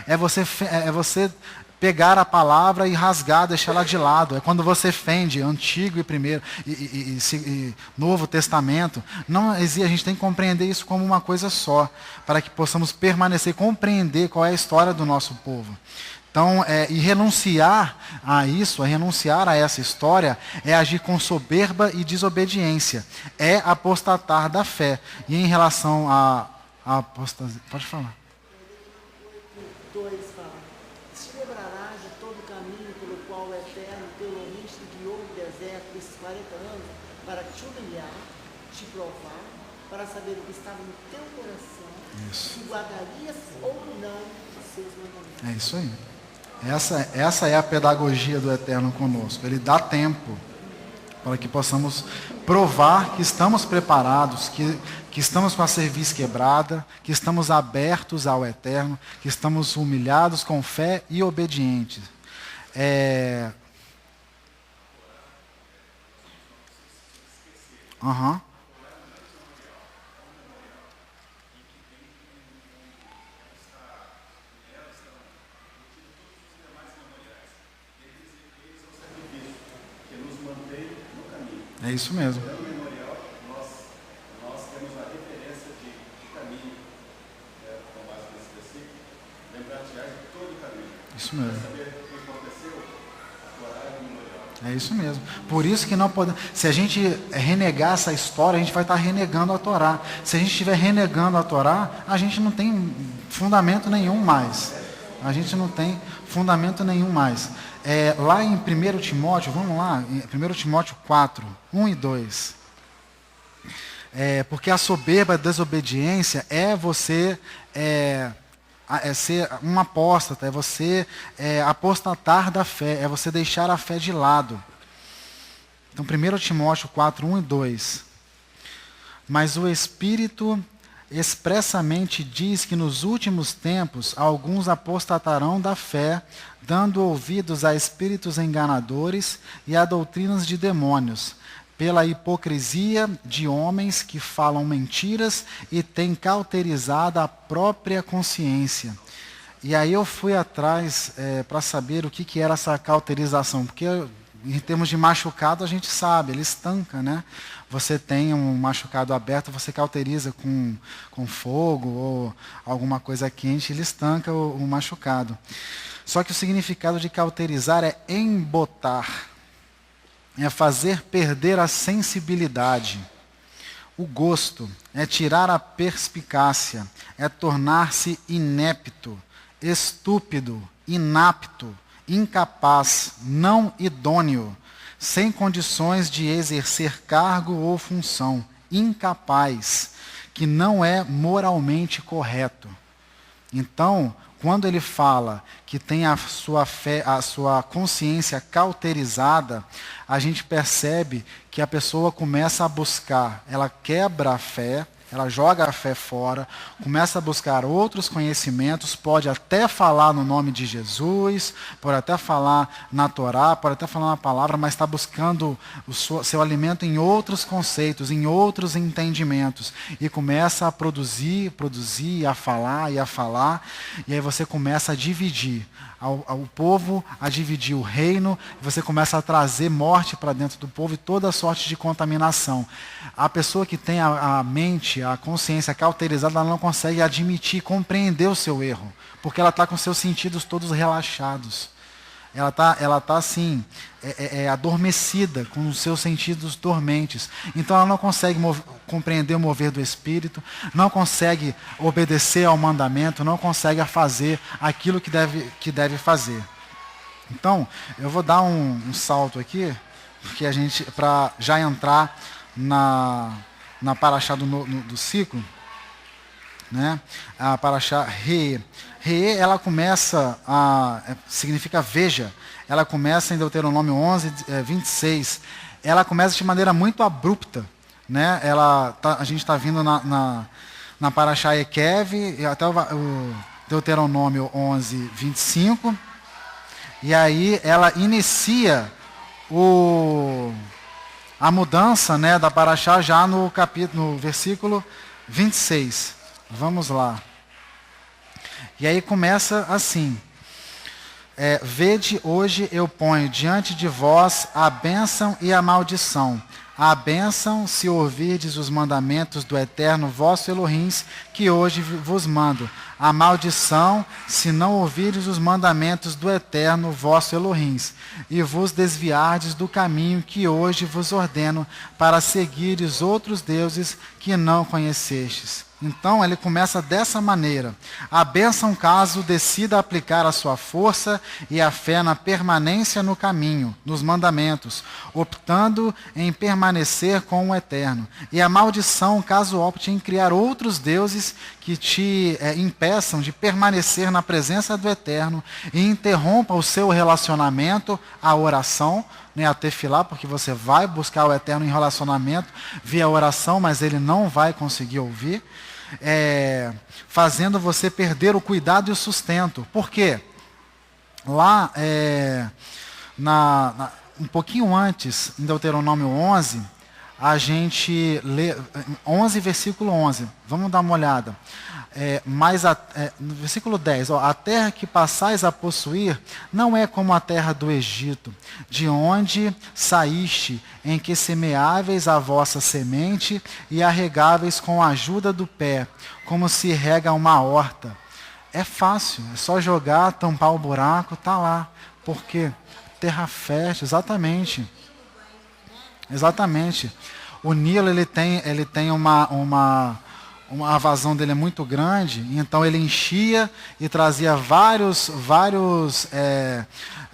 É você pegar a palavra e rasgar, deixar ela de lado. É quando você fende Antigo e Primeiro e Novo Testamento. A gente tem que compreender isso como uma coisa só, para que possamos permanecer e compreender qual é a história do nosso povo. Então, e renunciar a isso, renunciar a essa história, é agir com soberba e desobediência. É apostatar da fé. E em relação a apostasia... Pode falar. Para saber o que estava no teu coração, se guardarias ou não os seus mandamentos. É isso aí. Essa é a pedagogia do Eterno conosco. Ele dá tempo para que possamos provar que estamos preparados, que estamos com a cerviz quebrada, que estamos abertos ao Eterno, que estamos humilhados com fé e obedientes. É isso mesmo. No memorial, nós temos a referência de caminho, com base nesse versículo, lembrar-te de todo o caminho. É isso mesmo. Por isso que não podemos. Se a gente renegar essa história, a gente vai estar renegando a Torá. Se a gente estiver renegando a Torá, a gente não tem fundamento nenhum mais. A gente não tem fundamento nenhum mais. Lá em 1 Timóteo, vamos lá, em 1 Timóteo 4, 1 e 2. Porque a soberba, a desobediência é você ser um apóstata, é você apostatar da fé, é você deixar a fé de lado. Então, 1 Timóteo 4, 1 e 2. Mas o Espírito expressamente diz que nos últimos tempos alguns apostatarão da fé, dando ouvidos a espíritos enganadores e a doutrinas de demônios, pela hipocrisia de homens que falam mentiras e têm cauterizado a própria consciência. E aí eu fui atrás para saber o que era essa cauterização, porque em termos de machucado a gente sabe, ele estanca, né? Você tem um machucado aberto, você cauteriza com fogo ou alguma coisa quente, ele estanca o machucado. Só que o significado de cauterizar é embotar, é fazer perder a sensibilidade, o gosto, é tirar a perspicácia, é tornar-se inepto, estúpido, inapto, incapaz, não idôneo, sem condições de exercer cargo ou função, incapaz, que não é moralmente correto. Então, quando ele fala que tem a sua fé, a sua consciência cauterizada, a gente percebe que a pessoa começa a buscar, ela quebra a fé, ela joga a fé fora, começa a buscar outros conhecimentos, pode até falar no nome de Jesus, pode até falar na Torá, pode até falar na palavra, mas está buscando o seu alimento em outros conceitos, em outros entendimentos. E começa a produzir, a falar, e aí você começa a dividir o povo, a dividir o reino, e você começa a trazer morte para dentro do povo e toda sorte de contaminação. A pessoa que tem a mente, a consciência cauterizada, ela não consegue admitir, compreender o seu erro, porque ela está com seus sentidos todos relaxados. Ela tá assim, adormecida, com os seus sentidos dormentes. Então ela não consegue compreender o mover do Espírito, não consegue obedecer ao mandamento, não consegue fazer aquilo que deve fazer. Então, eu vou dar um salto aqui, porque para já entrar na paraxá do ciclo, né? A paraxá Re. Re, ela começa significa veja, ela começa em Deuteronômio 11, 26, ela começa de maneira muito abrupta, né? A gente está vindo na paraxá Ekev, até o Deuteronômio 11, 25, e aí ela inicia a mudança, né, da paraxá já no versículo 26. Vamos lá. E aí começa assim: vede, hoje eu ponho diante de vós a bênção e a maldição. A bênção, se ouvirdes os mandamentos do Eterno vosso Elohim, que hoje vos mando. A maldição, se não ouvirdes os mandamentos do Eterno vosso Elohim, e vos desviardes do caminho que hoje vos ordeno, para seguires outros deuses que não conhecestes. Então, ele começa dessa maneira: a bênção, caso decida aplicar a sua força e a fé na permanência no caminho, nos mandamentos, optando em permanecer com o Eterno. E a maldição, caso opte em criar outros deuses que te impeçam de permanecer na presença do Eterno e interrompa o seu relacionamento, a oração, né, a tefilá, porque você vai buscar o Eterno em relacionamento via oração, mas ele não vai conseguir ouvir. Fazendo você perder o cuidado e o sustento. Por quê? Lá, um pouquinho antes, em Deuteronômio 11, a gente lê 11, versículo 11. Vamos dar uma olhada. No versículo 10, a terra que passais a possuir não é como a terra do Egito, de onde saíste, em que semeáveis a vossa semente e a regáveis com a ajuda do pé, como se rega uma horta. É fácil, é só jogar, tampar o buraco, está lá. Por quê? terra fértil, exatamente. Exatamente. O Nilo ele tem a vazão dele é muito grande, então ele enchia e trazia vários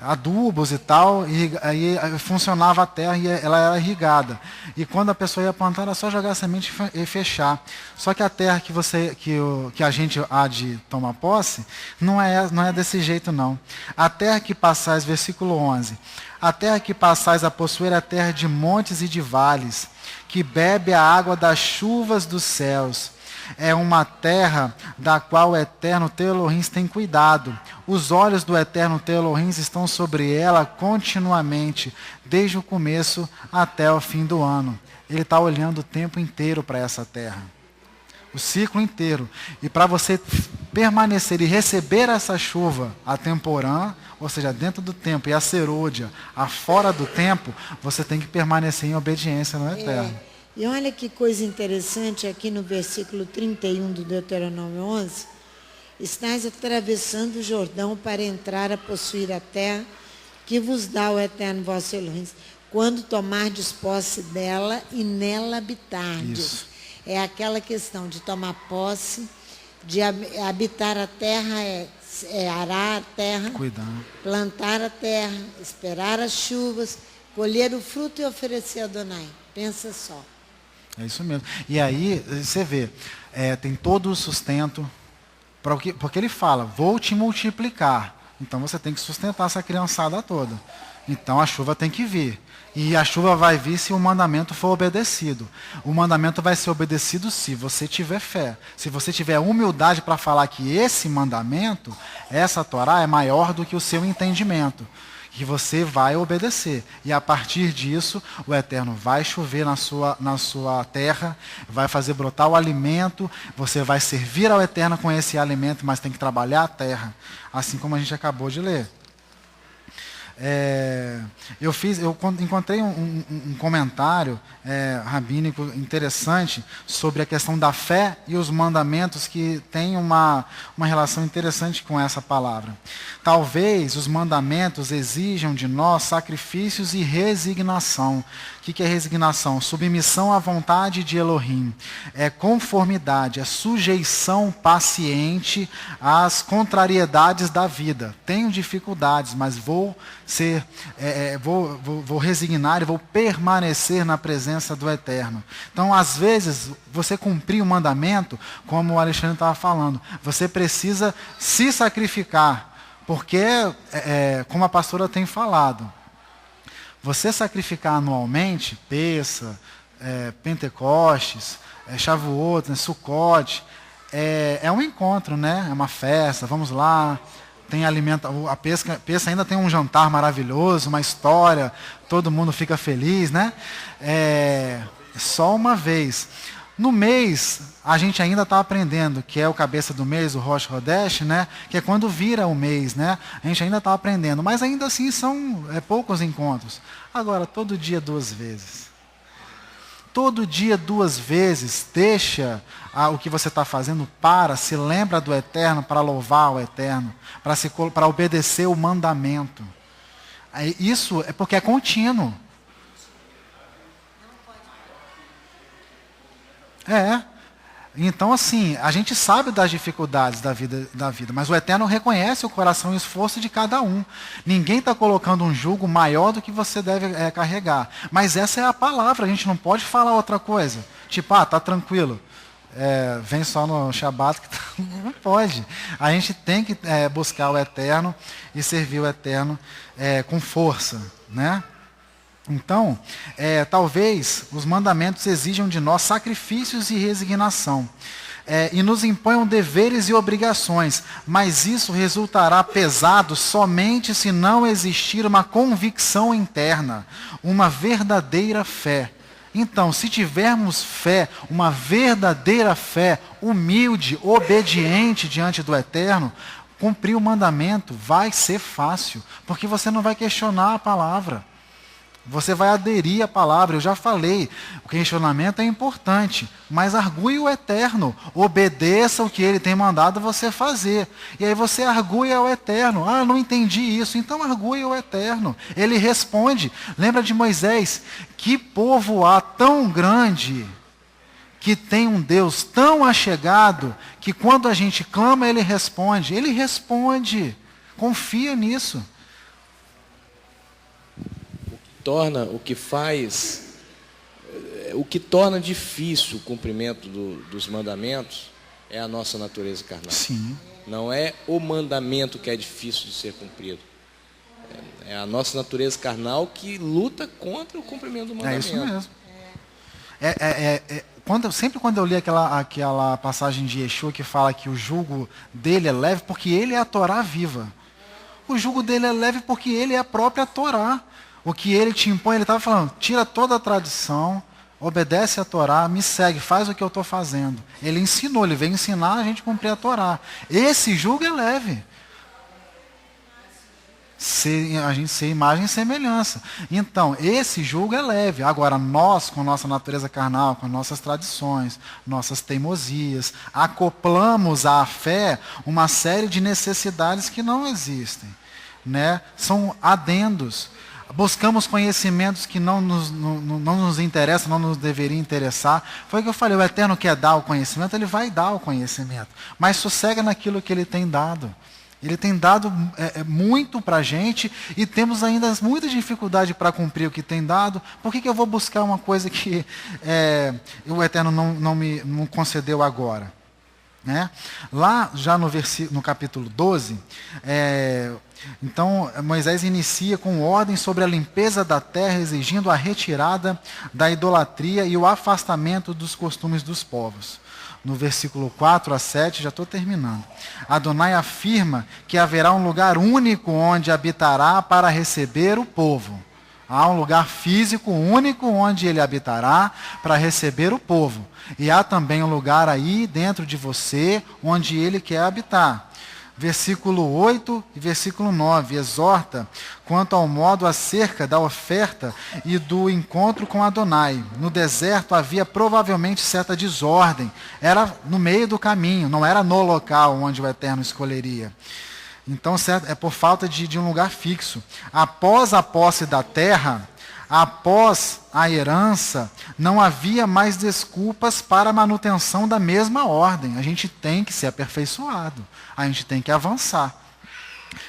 adubos e tal, e aí funcionava a terra e ela era irrigada. E quando a pessoa ia plantar, era só jogar a semente e fechar. Só que a terra que a gente há de tomar posse, não é desse jeito não. A terra que passais, versículo 11, a terra que passais a possuir é a terra de montes e de vales, que bebe a água das chuvas dos céus. É uma terra da qual o Eterno teu Elohim tem cuidado. Os olhos do Eterno teu Elohim estão sobre ela continuamente, desde o começo até o fim do ano. Ele está olhando o tempo inteiro para essa terra. O ciclo inteiro. E para você permanecer e receber essa chuva, a temporã, ou seja, dentro do tempo, e a serôdia, a fora do tempo, você tem que permanecer em obediência no Eterno. E olha que coisa interessante, aqui no versículo 31 do Deuteronômio 11, estáis atravessando o Jordão para entrar a possuir a terra que vos dá o Eterno vosso Elohim, quando tomardes posse dela e nela habitardes. Isso. É aquela questão de tomar posse, de habitar a terra, é arar a terra, Cuidar. plantar a terra, esperar as chuvas, colher o fruto e oferecer a Adonai. Pensa só. É isso mesmo. E aí, você vê, tem todo o sustento, porque ele fala, vou te multiplicar. Então você tem que sustentar essa criançada toda. Então a chuva tem que vir. E a chuva vai vir se o mandamento for obedecido. O mandamento vai ser obedecido se você tiver fé. Se você tiver humildade para falar que esse mandamento, essa Torá, é maior do que o seu entendimento. Que você vai obedecer. E a partir disso, o Eterno vai chover na sua terra, vai fazer brotar o alimento, você vai servir ao Eterno com esse alimento, mas tem que trabalhar a terra. Assim como a gente acabou de ler. Eu encontrei um comentário rabínico interessante sobre a questão da fé e os mandamentos, que tem uma relação interessante com essa palavra. Talvez os mandamentos exijam de nós sacrifícios e resignação. O que é resignação? Submissão à vontade de Elohim. É conformidade, é sujeição paciente às contrariedades da vida. Tenho dificuldades, mas vou resignar e vou permanecer na presença do Eterno. Então, às vezes, você cumprir o mandamento, como o Alexandre estava falando, você precisa se sacrificar, porque, como a pastora tem falado, você sacrificar anualmente, Pessa, Pentecostes, Shavuot, Sukkot, é um encontro, né? É uma festa, vamos lá. Tem alimento, a Pessa ainda tem um jantar maravilhoso, uma história, todo mundo fica feliz, né? Só uma vez. No mês, a gente ainda está aprendendo, que é o cabeça do mês, o Rosh Hodesh, né? Que é quando vira o mês, né? A gente ainda está aprendendo, mas ainda assim são poucos encontros. Agora, todo dia 2 vezes. Todo dia 2 vezes, deixa o que você está fazendo, se lembra do Eterno, para louvar o Eterno, para obedecer o mandamento. Isso é porque é contínuo. Então, assim, a gente sabe das dificuldades da vida, mas o Eterno reconhece o coração e o esforço de cada um. Ninguém está colocando um jugo maior do que você deve carregar. Mas essa é a palavra, a gente não pode falar outra coisa. Tipo, tá tranquilo, vem só no Shabat, que não pode. A gente tem que buscar o Eterno e servir o Eterno com força, né? Então, talvez os mandamentos exijam de nós sacrifícios e resignação, e nos imponham deveres e obrigações, mas isso resultará pesado somente se não existir uma convicção interna, uma verdadeira fé. Então, se tivermos fé, uma verdadeira fé, humilde, obediente diante do Eterno, cumprir o mandamento vai ser fácil, porque você não vai questionar a palavra. Você vai aderir à palavra. Eu já falei, o questionamento é importante, mas argue o eterno. Obedeça o que ele tem mandado você fazer. E aí você argue ao eterno. Ah, não entendi isso. Então argue ao eterno. Ele responde. Lembra de Moisés? Que povo há tão grande, que tem um Deus tão achegado, que quando a gente clama, ele responde. Ele responde. Confia nisso. O que torna difícil o cumprimento dos mandamentos é a nossa natureza carnal. Sim. Não é o mandamento que é difícil de ser cumprido. É a nossa natureza carnal que luta contra o cumprimento do mandamento. É isso mesmo. Sempre quando eu li aquela passagem de Yeshua que fala que o jugo dele é leve porque ele é a Torá viva. O jugo dele é leve porque ele é a própria Torá. O que ele te impõe, ele estava falando, tira toda a tradição, obedece a Torá, me segue, faz o que eu estou fazendo. Ele ensinou, ele veio ensinar a gente a cumprir a Torá. Esse jugo é leve. A gente ser imagem e semelhança. Então, esse jugo é leve. Agora, nós, com nossa natureza carnal, com nossas tradições, nossas teimosias, acoplamos à fé uma série de necessidades que não existem. Né? São adendos. Buscamos conhecimentos que não nos interessam, não nos deveriam interessar. Foi o que eu falei, o Eterno quer dar o conhecimento, ele vai dar o conhecimento. Mas sossega naquilo que ele tem dado. Ele tem dado muito para a gente e temos ainda muita dificuldade para cumprir o que tem dado. Por que eu vou buscar uma coisa que o Eterno não me concedeu agora? Né? Lá, já no capítulo 12, então Moisés inicia com ordem sobre a limpeza da terra, exigindo a retirada da idolatria e o afastamento dos costumes dos povos. No versículo 4 a 7, já estou terminando. Adonai afirma que haverá um lugar único onde habitará para receber o povo. Há um lugar físico único onde ele habitará para receber o povo. E há também um lugar aí dentro de você onde ele quer habitar. Versículo 8 e versículo 9, exorta quanto ao modo acerca da oferta e do encontro com Adonai. No deserto havia provavelmente certa desordem. Era no meio do caminho, não era no local onde o Eterno escolheria. Então, é por falta de um lugar fixo. Após a posse da terra, após a herança, não havia mais desculpas para a manutenção da mesma ordem. A gente tem que ser aperfeiçoado. A gente tem que avançar.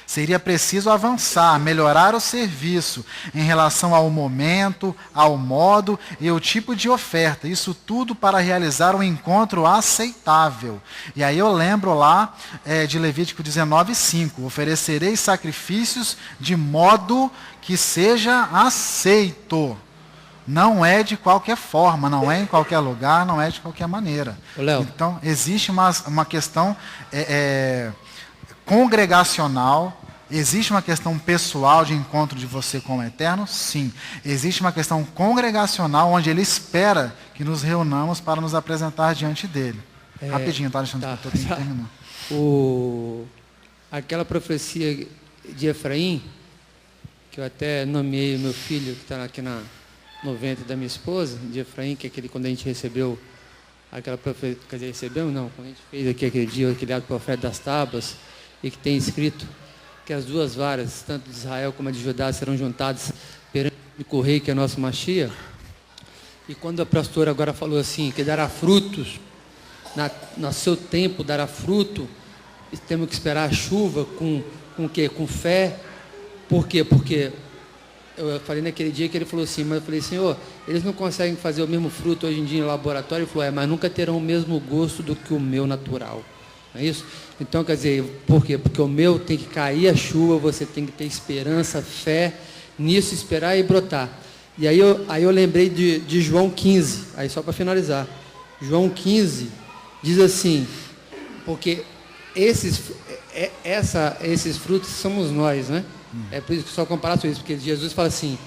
Seria preciso avançar, melhorar o serviço em relação ao momento, ao modo e ao tipo de oferta. Isso tudo para realizar um encontro aceitável. E aí eu lembro lá de Levítico 19:5. Oferecereis sacrifícios de modo que seja aceito. Não é de qualquer forma, não é em qualquer lugar, não é de qualquer maneira. Léo. Então, existe uma questão congregacional, existe uma questão pessoal de encontro de você com o Eterno? Sim. Existe uma questão congregacional onde ele espera que nos reunamos para nos apresentar diante dele. Rapidinho, tá, Alexandre? Tá, Eu tô tentando terminar. Aquela profecia de Efraim, que eu até nomeei o meu filho, que está aqui no ventre da minha esposa, de Efraim, que é aquele quando a gente recebeu aquela profecia, quer dizer, recebemos não, quando a gente fez aqui aquele dia, aquele ato profeta das tábuas, e que tem escrito que as duas varas, tanto de Israel como a de Judá, serão juntadas perante o rei, que é nosso Mashiach. E quando a pastora agora falou assim, que dará frutos, no seu tempo dará fruto, e temos que esperar a chuva com o quê? Com fé. Por quê? Porque eu falei naquele dia que ele falou assim, mas eu falei, Senhor, eles não conseguem fazer o mesmo fruto hoje em dia em laboratório? Ele falou, mas nunca terão o mesmo gosto do que o meu natural. Não é isso? Então, quer dizer, por quê? Porque o meu tem que cair a chuva, você tem que ter esperança, fé nisso, esperar e brotar. E aí eu lembrei de João 15, aí só para finalizar. João 15 diz assim, porque esses frutos somos nós, né? É por isso que só comparar com isso, porque Jesus fala assim,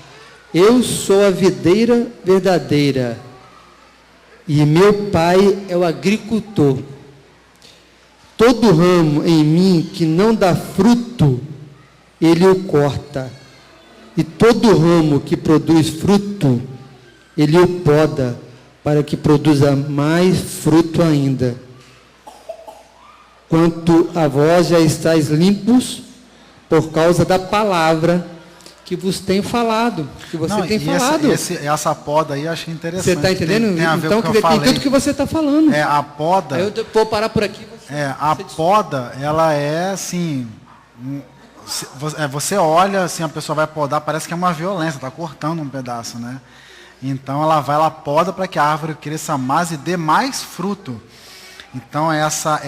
eu sou a videira verdadeira e meu pai é o agricultor. Todo ramo em mim que não dá fruto, ele o corta. E todo ramo que produz fruto, ele o poda, para que produza mais fruto ainda. Quanto a vós já estáis limpos, por causa da palavra que vos tenho falado, que você tem falado. Essa poda aí eu achei interessante. Você está entendendo? Tem a ver Então, com o que eu falei. tem tudo que você está falando. A poda... Aí eu vou parar por aqui. A poda, ela é assim... Você olha, assim, a pessoa vai podar, parece que é uma violência, está cortando um pedaço, né? Então ela poda para que a árvore cresça mais e dê mais fruto. Então essa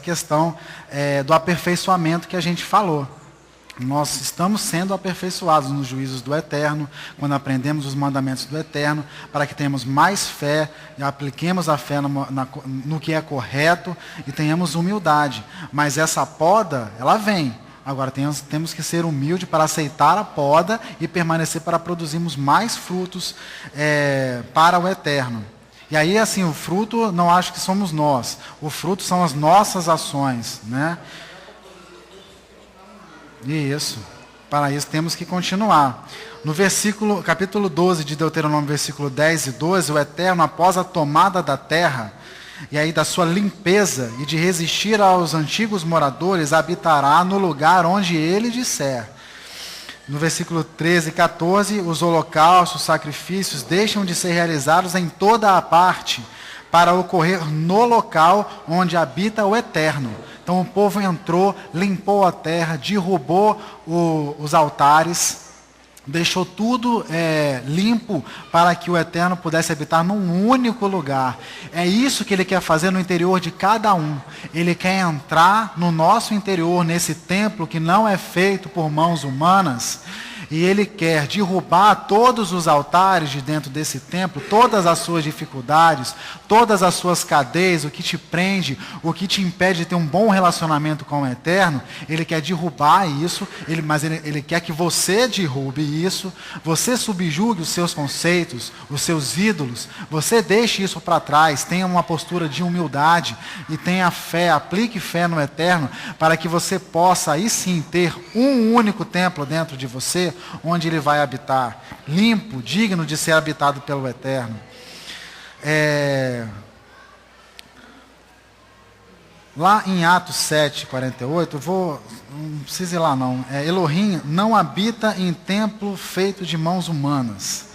questão do aperfeiçoamento que a gente falou. Nós estamos sendo aperfeiçoados nos juízos do Eterno, quando aprendemos os mandamentos do Eterno, para que tenhamos mais fé e apliquemos a fé no que é correto e tenhamos humildade. Mas essa poda, ela vem. Agora temos que ser humildes para aceitar a poda e permanecer para produzirmos mais frutos para o Eterno. E aí, assim, o fruto não acho que somos nós. O fruto são as nossas ações, né? Isso. Para isso temos que continuar. No capítulo 12 de Deuteronômio, versículo 10 e 12, o Eterno, após a tomada da terra, e aí da sua limpeza e de resistir aos antigos moradores, habitará no lugar onde ele disser. No versículo 13 e 14, os holocaustos, os sacrifícios deixam de ser realizados em toda a parte, para ocorrer no local onde habita o Eterno. Então o povo entrou, limpou a terra, derrubou os altares, deixou tudo limpo para que o Eterno pudesse habitar num único lugar. É isso que ele quer fazer no interior de cada um. Ele quer entrar no nosso interior, nesse templo que não é feito por mãos humanas, e ele quer derrubar todos os altares de dentro desse templo, todas as suas dificuldades, todas as suas cadeias, o que te prende, o que te impede de ter um bom relacionamento com o Eterno. Ele quer derrubar isso, mas ele quer que você derrube isso, você subjugue os seus conceitos, os seus ídolos, você deixe isso para trás, tenha uma postura de humildade e tenha fé, aplique fé no Eterno, para que você possa aí sim ter um único templo dentro de você, onde ele vai habitar, limpo, digno de ser habitado pelo Eterno. Lá em Atos 7, 48, não precisa ir lá não, Elohim não habita em templo feito de mãos humanas,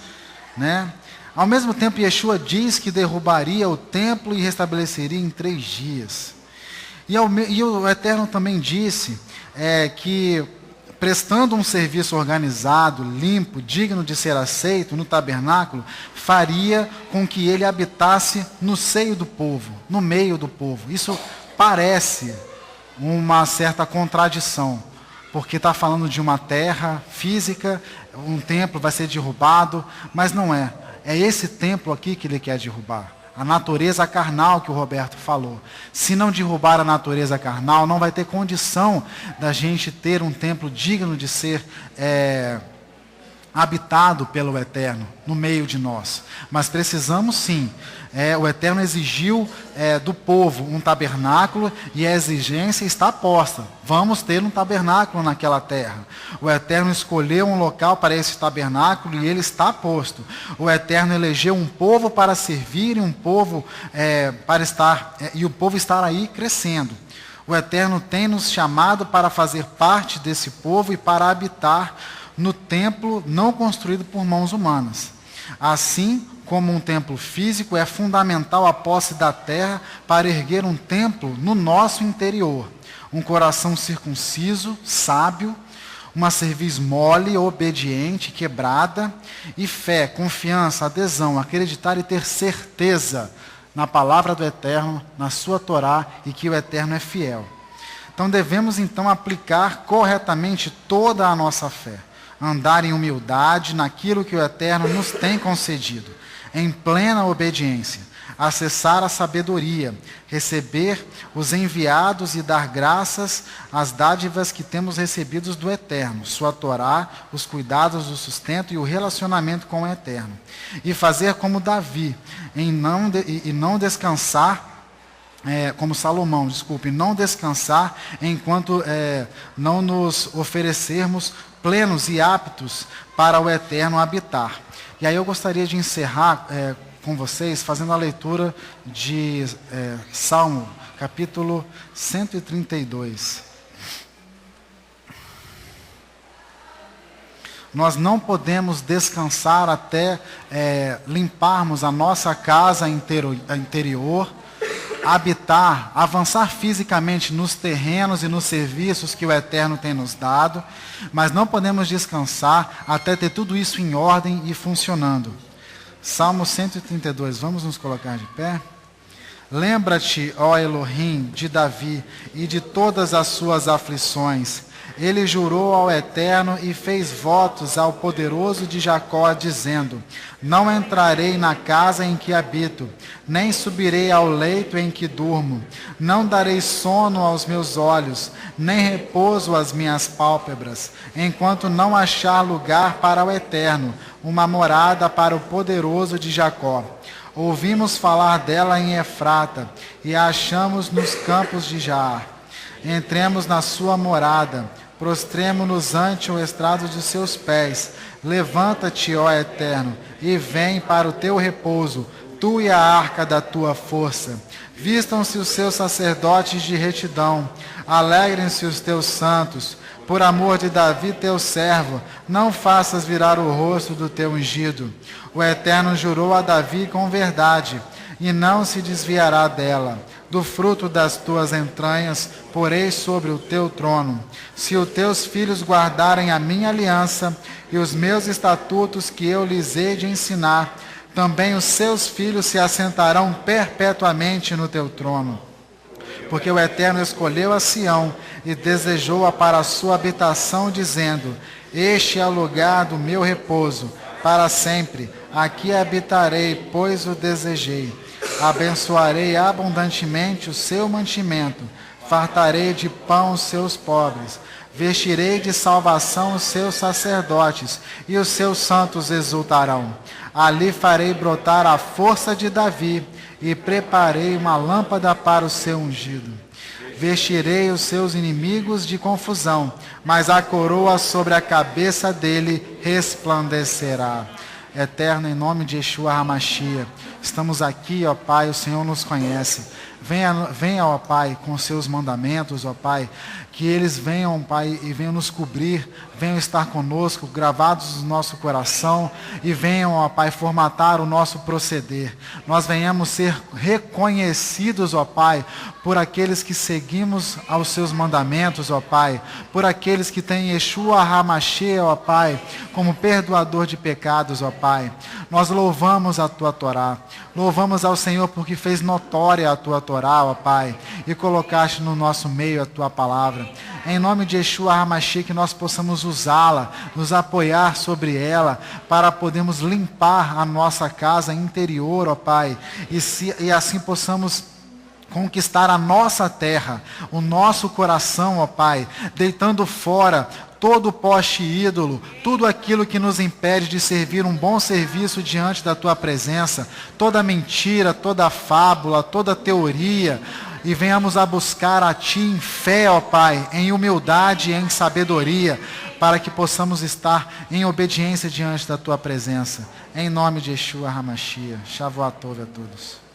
né? Ao mesmo tempo, Yeshua diz que derrubaria o templo e restabeleceria em 3 dias. E o Eterno também disse que, prestando um serviço organizado, limpo, digno de ser aceito no tabernáculo, faria com que ele habitasse no seio do povo, no meio do povo. Isso parece uma certa contradição, porque está falando de uma terra física, um templo vai ser derrubado, mas não é. É esse templo aqui que ele quer derrubar. A natureza carnal que o Roberto falou. Se não derrubar a natureza carnal, não vai ter condição da gente ter um templo digno de ser habitado pelo Eterno no meio de nós. Mas precisamos sim. O Eterno exigiu do povo um tabernáculo e a exigência está posta. Vamos ter um tabernáculo naquela terra. O Eterno escolheu um local para esse tabernáculo e ele está posto. O Eterno elegeu um povo para servir e um povo para estar, e o povo estar aí crescendo. O Eterno tem nos chamado para fazer parte desse povo e para habitar no templo não construído por mãos humanas. Assim como um templo físico, é fundamental a posse da terra para erguer um templo no nosso interior. Um coração circunciso, sábio, uma cerviz mole, obediente, quebrada, e fé, confiança, adesão, acreditar e ter certeza na palavra do Eterno, na sua Torá, e que o Eterno é fiel. Então devemos então aplicar corretamente toda a nossa fé. Andar em humildade naquilo que o Eterno nos tem concedido, em plena obediência, acessar a sabedoria, receber os enviados e dar graças às dádivas que temos recebidos do Eterno, sua Torá, os cuidados do sustento e o relacionamento com o Eterno. E fazer como Davi, e não descansar, como Salomão, não descansar enquanto não nos oferecermos plenos e aptos para o eterno habitar. E aí eu gostaria de encerrar com vocês fazendo a leitura de Salmo, capítulo 132. Nós não podemos descansar até limparmos a nossa casa interior, habitar, avançar fisicamente nos terrenos e nos serviços que o Eterno tem nos dado, mas não podemos descansar até ter tudo isso em ordem e funcionando. Salmo 132, vamos nos colocar de pé? Lembra-te, ó Elohim, de Davi e de todas as suas aflições. Ele jurou ao Eterno e fez votos ao poderoso de Jacó, dizendo: não entrarei na casa em que habito, nem subirei ao leito em que durmo. Não darei sono aos meus olhos, nem repouso às minhas pálpebras, enquanto não achar lugar para o Eterno, uma morada para o poderoso de Jacó. Ouvimos falar dela em Efrata, e a achamos nos campos de Jaar. Entremos na sua morada, prostremo-nos ante o estrado de seus pés. Levanta-te, ó Eterno, e vem para o teu repouso, tu e a arca da tua força. Vistam-se os seus sacerdotes de retidão, alegrem-se os teus santos. Por amor de Davi, teu servo, não faças virar o rosto do teu ungido. O Eterno jurou a Davi com verdade, e não se desviará dela. Do fruto das tuas entranhas porei sobre o teu trono. Se os teus filhos guardarem a minha aliança e os meus estatutos que eu lhes hei de ensinar, também os seus filhos se assentarão perpetuamente no teu trono. Porque o Eterno escolheu a Sião e desejou-a para a sua habitação, dizendo: este é o lugar do meu repouso, para sempre. Aqui habitarei, pois o desejei. Abençoarei abundantemente o seu mantimento, fartarei de pão os seus pobres, vestirei de salvação os seus sacerdotes, e os seus santos exultarão. Ali farei brotar a força de Davi, e preparei uma lâmpada para o seu ungido. Vestirei os seus inimigos de confusão, mas a coroa sobre a cabeça dele resplandecerá. Eterno, em nome de Yeshua HaMashiach, estamos aqui, ó Pai, o Senhor nos conhece. Venha, ó Pai, com os seus mandamentos, ó Pai, que eles venham, Pai, e venham nos cobrir, venham estar conosco, gravados no nosso coração, e venham, ó Pai, formatar o nosso proceder. Nós venhamos ser reconhecidos, ó Pai, por aqueles que seguimos aos seus mandamentos, ó Pai, por aqueles que têm Yeshua HaMashiach, ó Pai, como perdoador de pecados, ó Pai. Nós louvamos a Tua Torá, louvamos ao Senhor porque fez notória a Tua Torá, ó Pai, e colocaste no nosso meio a Tua palavra. Em nome de Yeshua HaMashiach, que nós possamos usá-la, nos apoiar sobre ela, para podermos limpar a nossa casa interior, ó Pai, e assim possamos conquistar a nossa terra, o nosso coração, ó Pai, deitando fora todo poste ídolo, tudo aquilo que nos impede de servir um bom serviço diante da Tua presença, toda mentira, toda fábula, toda teoria, e venhamos a buscar a Ti em fé, ó Pai, em humildade e em sabedoria, para que possamos estar em obediência diante da Tua presença. Em nome de Yeshua HaMashiach. Shavuot Tov a todos.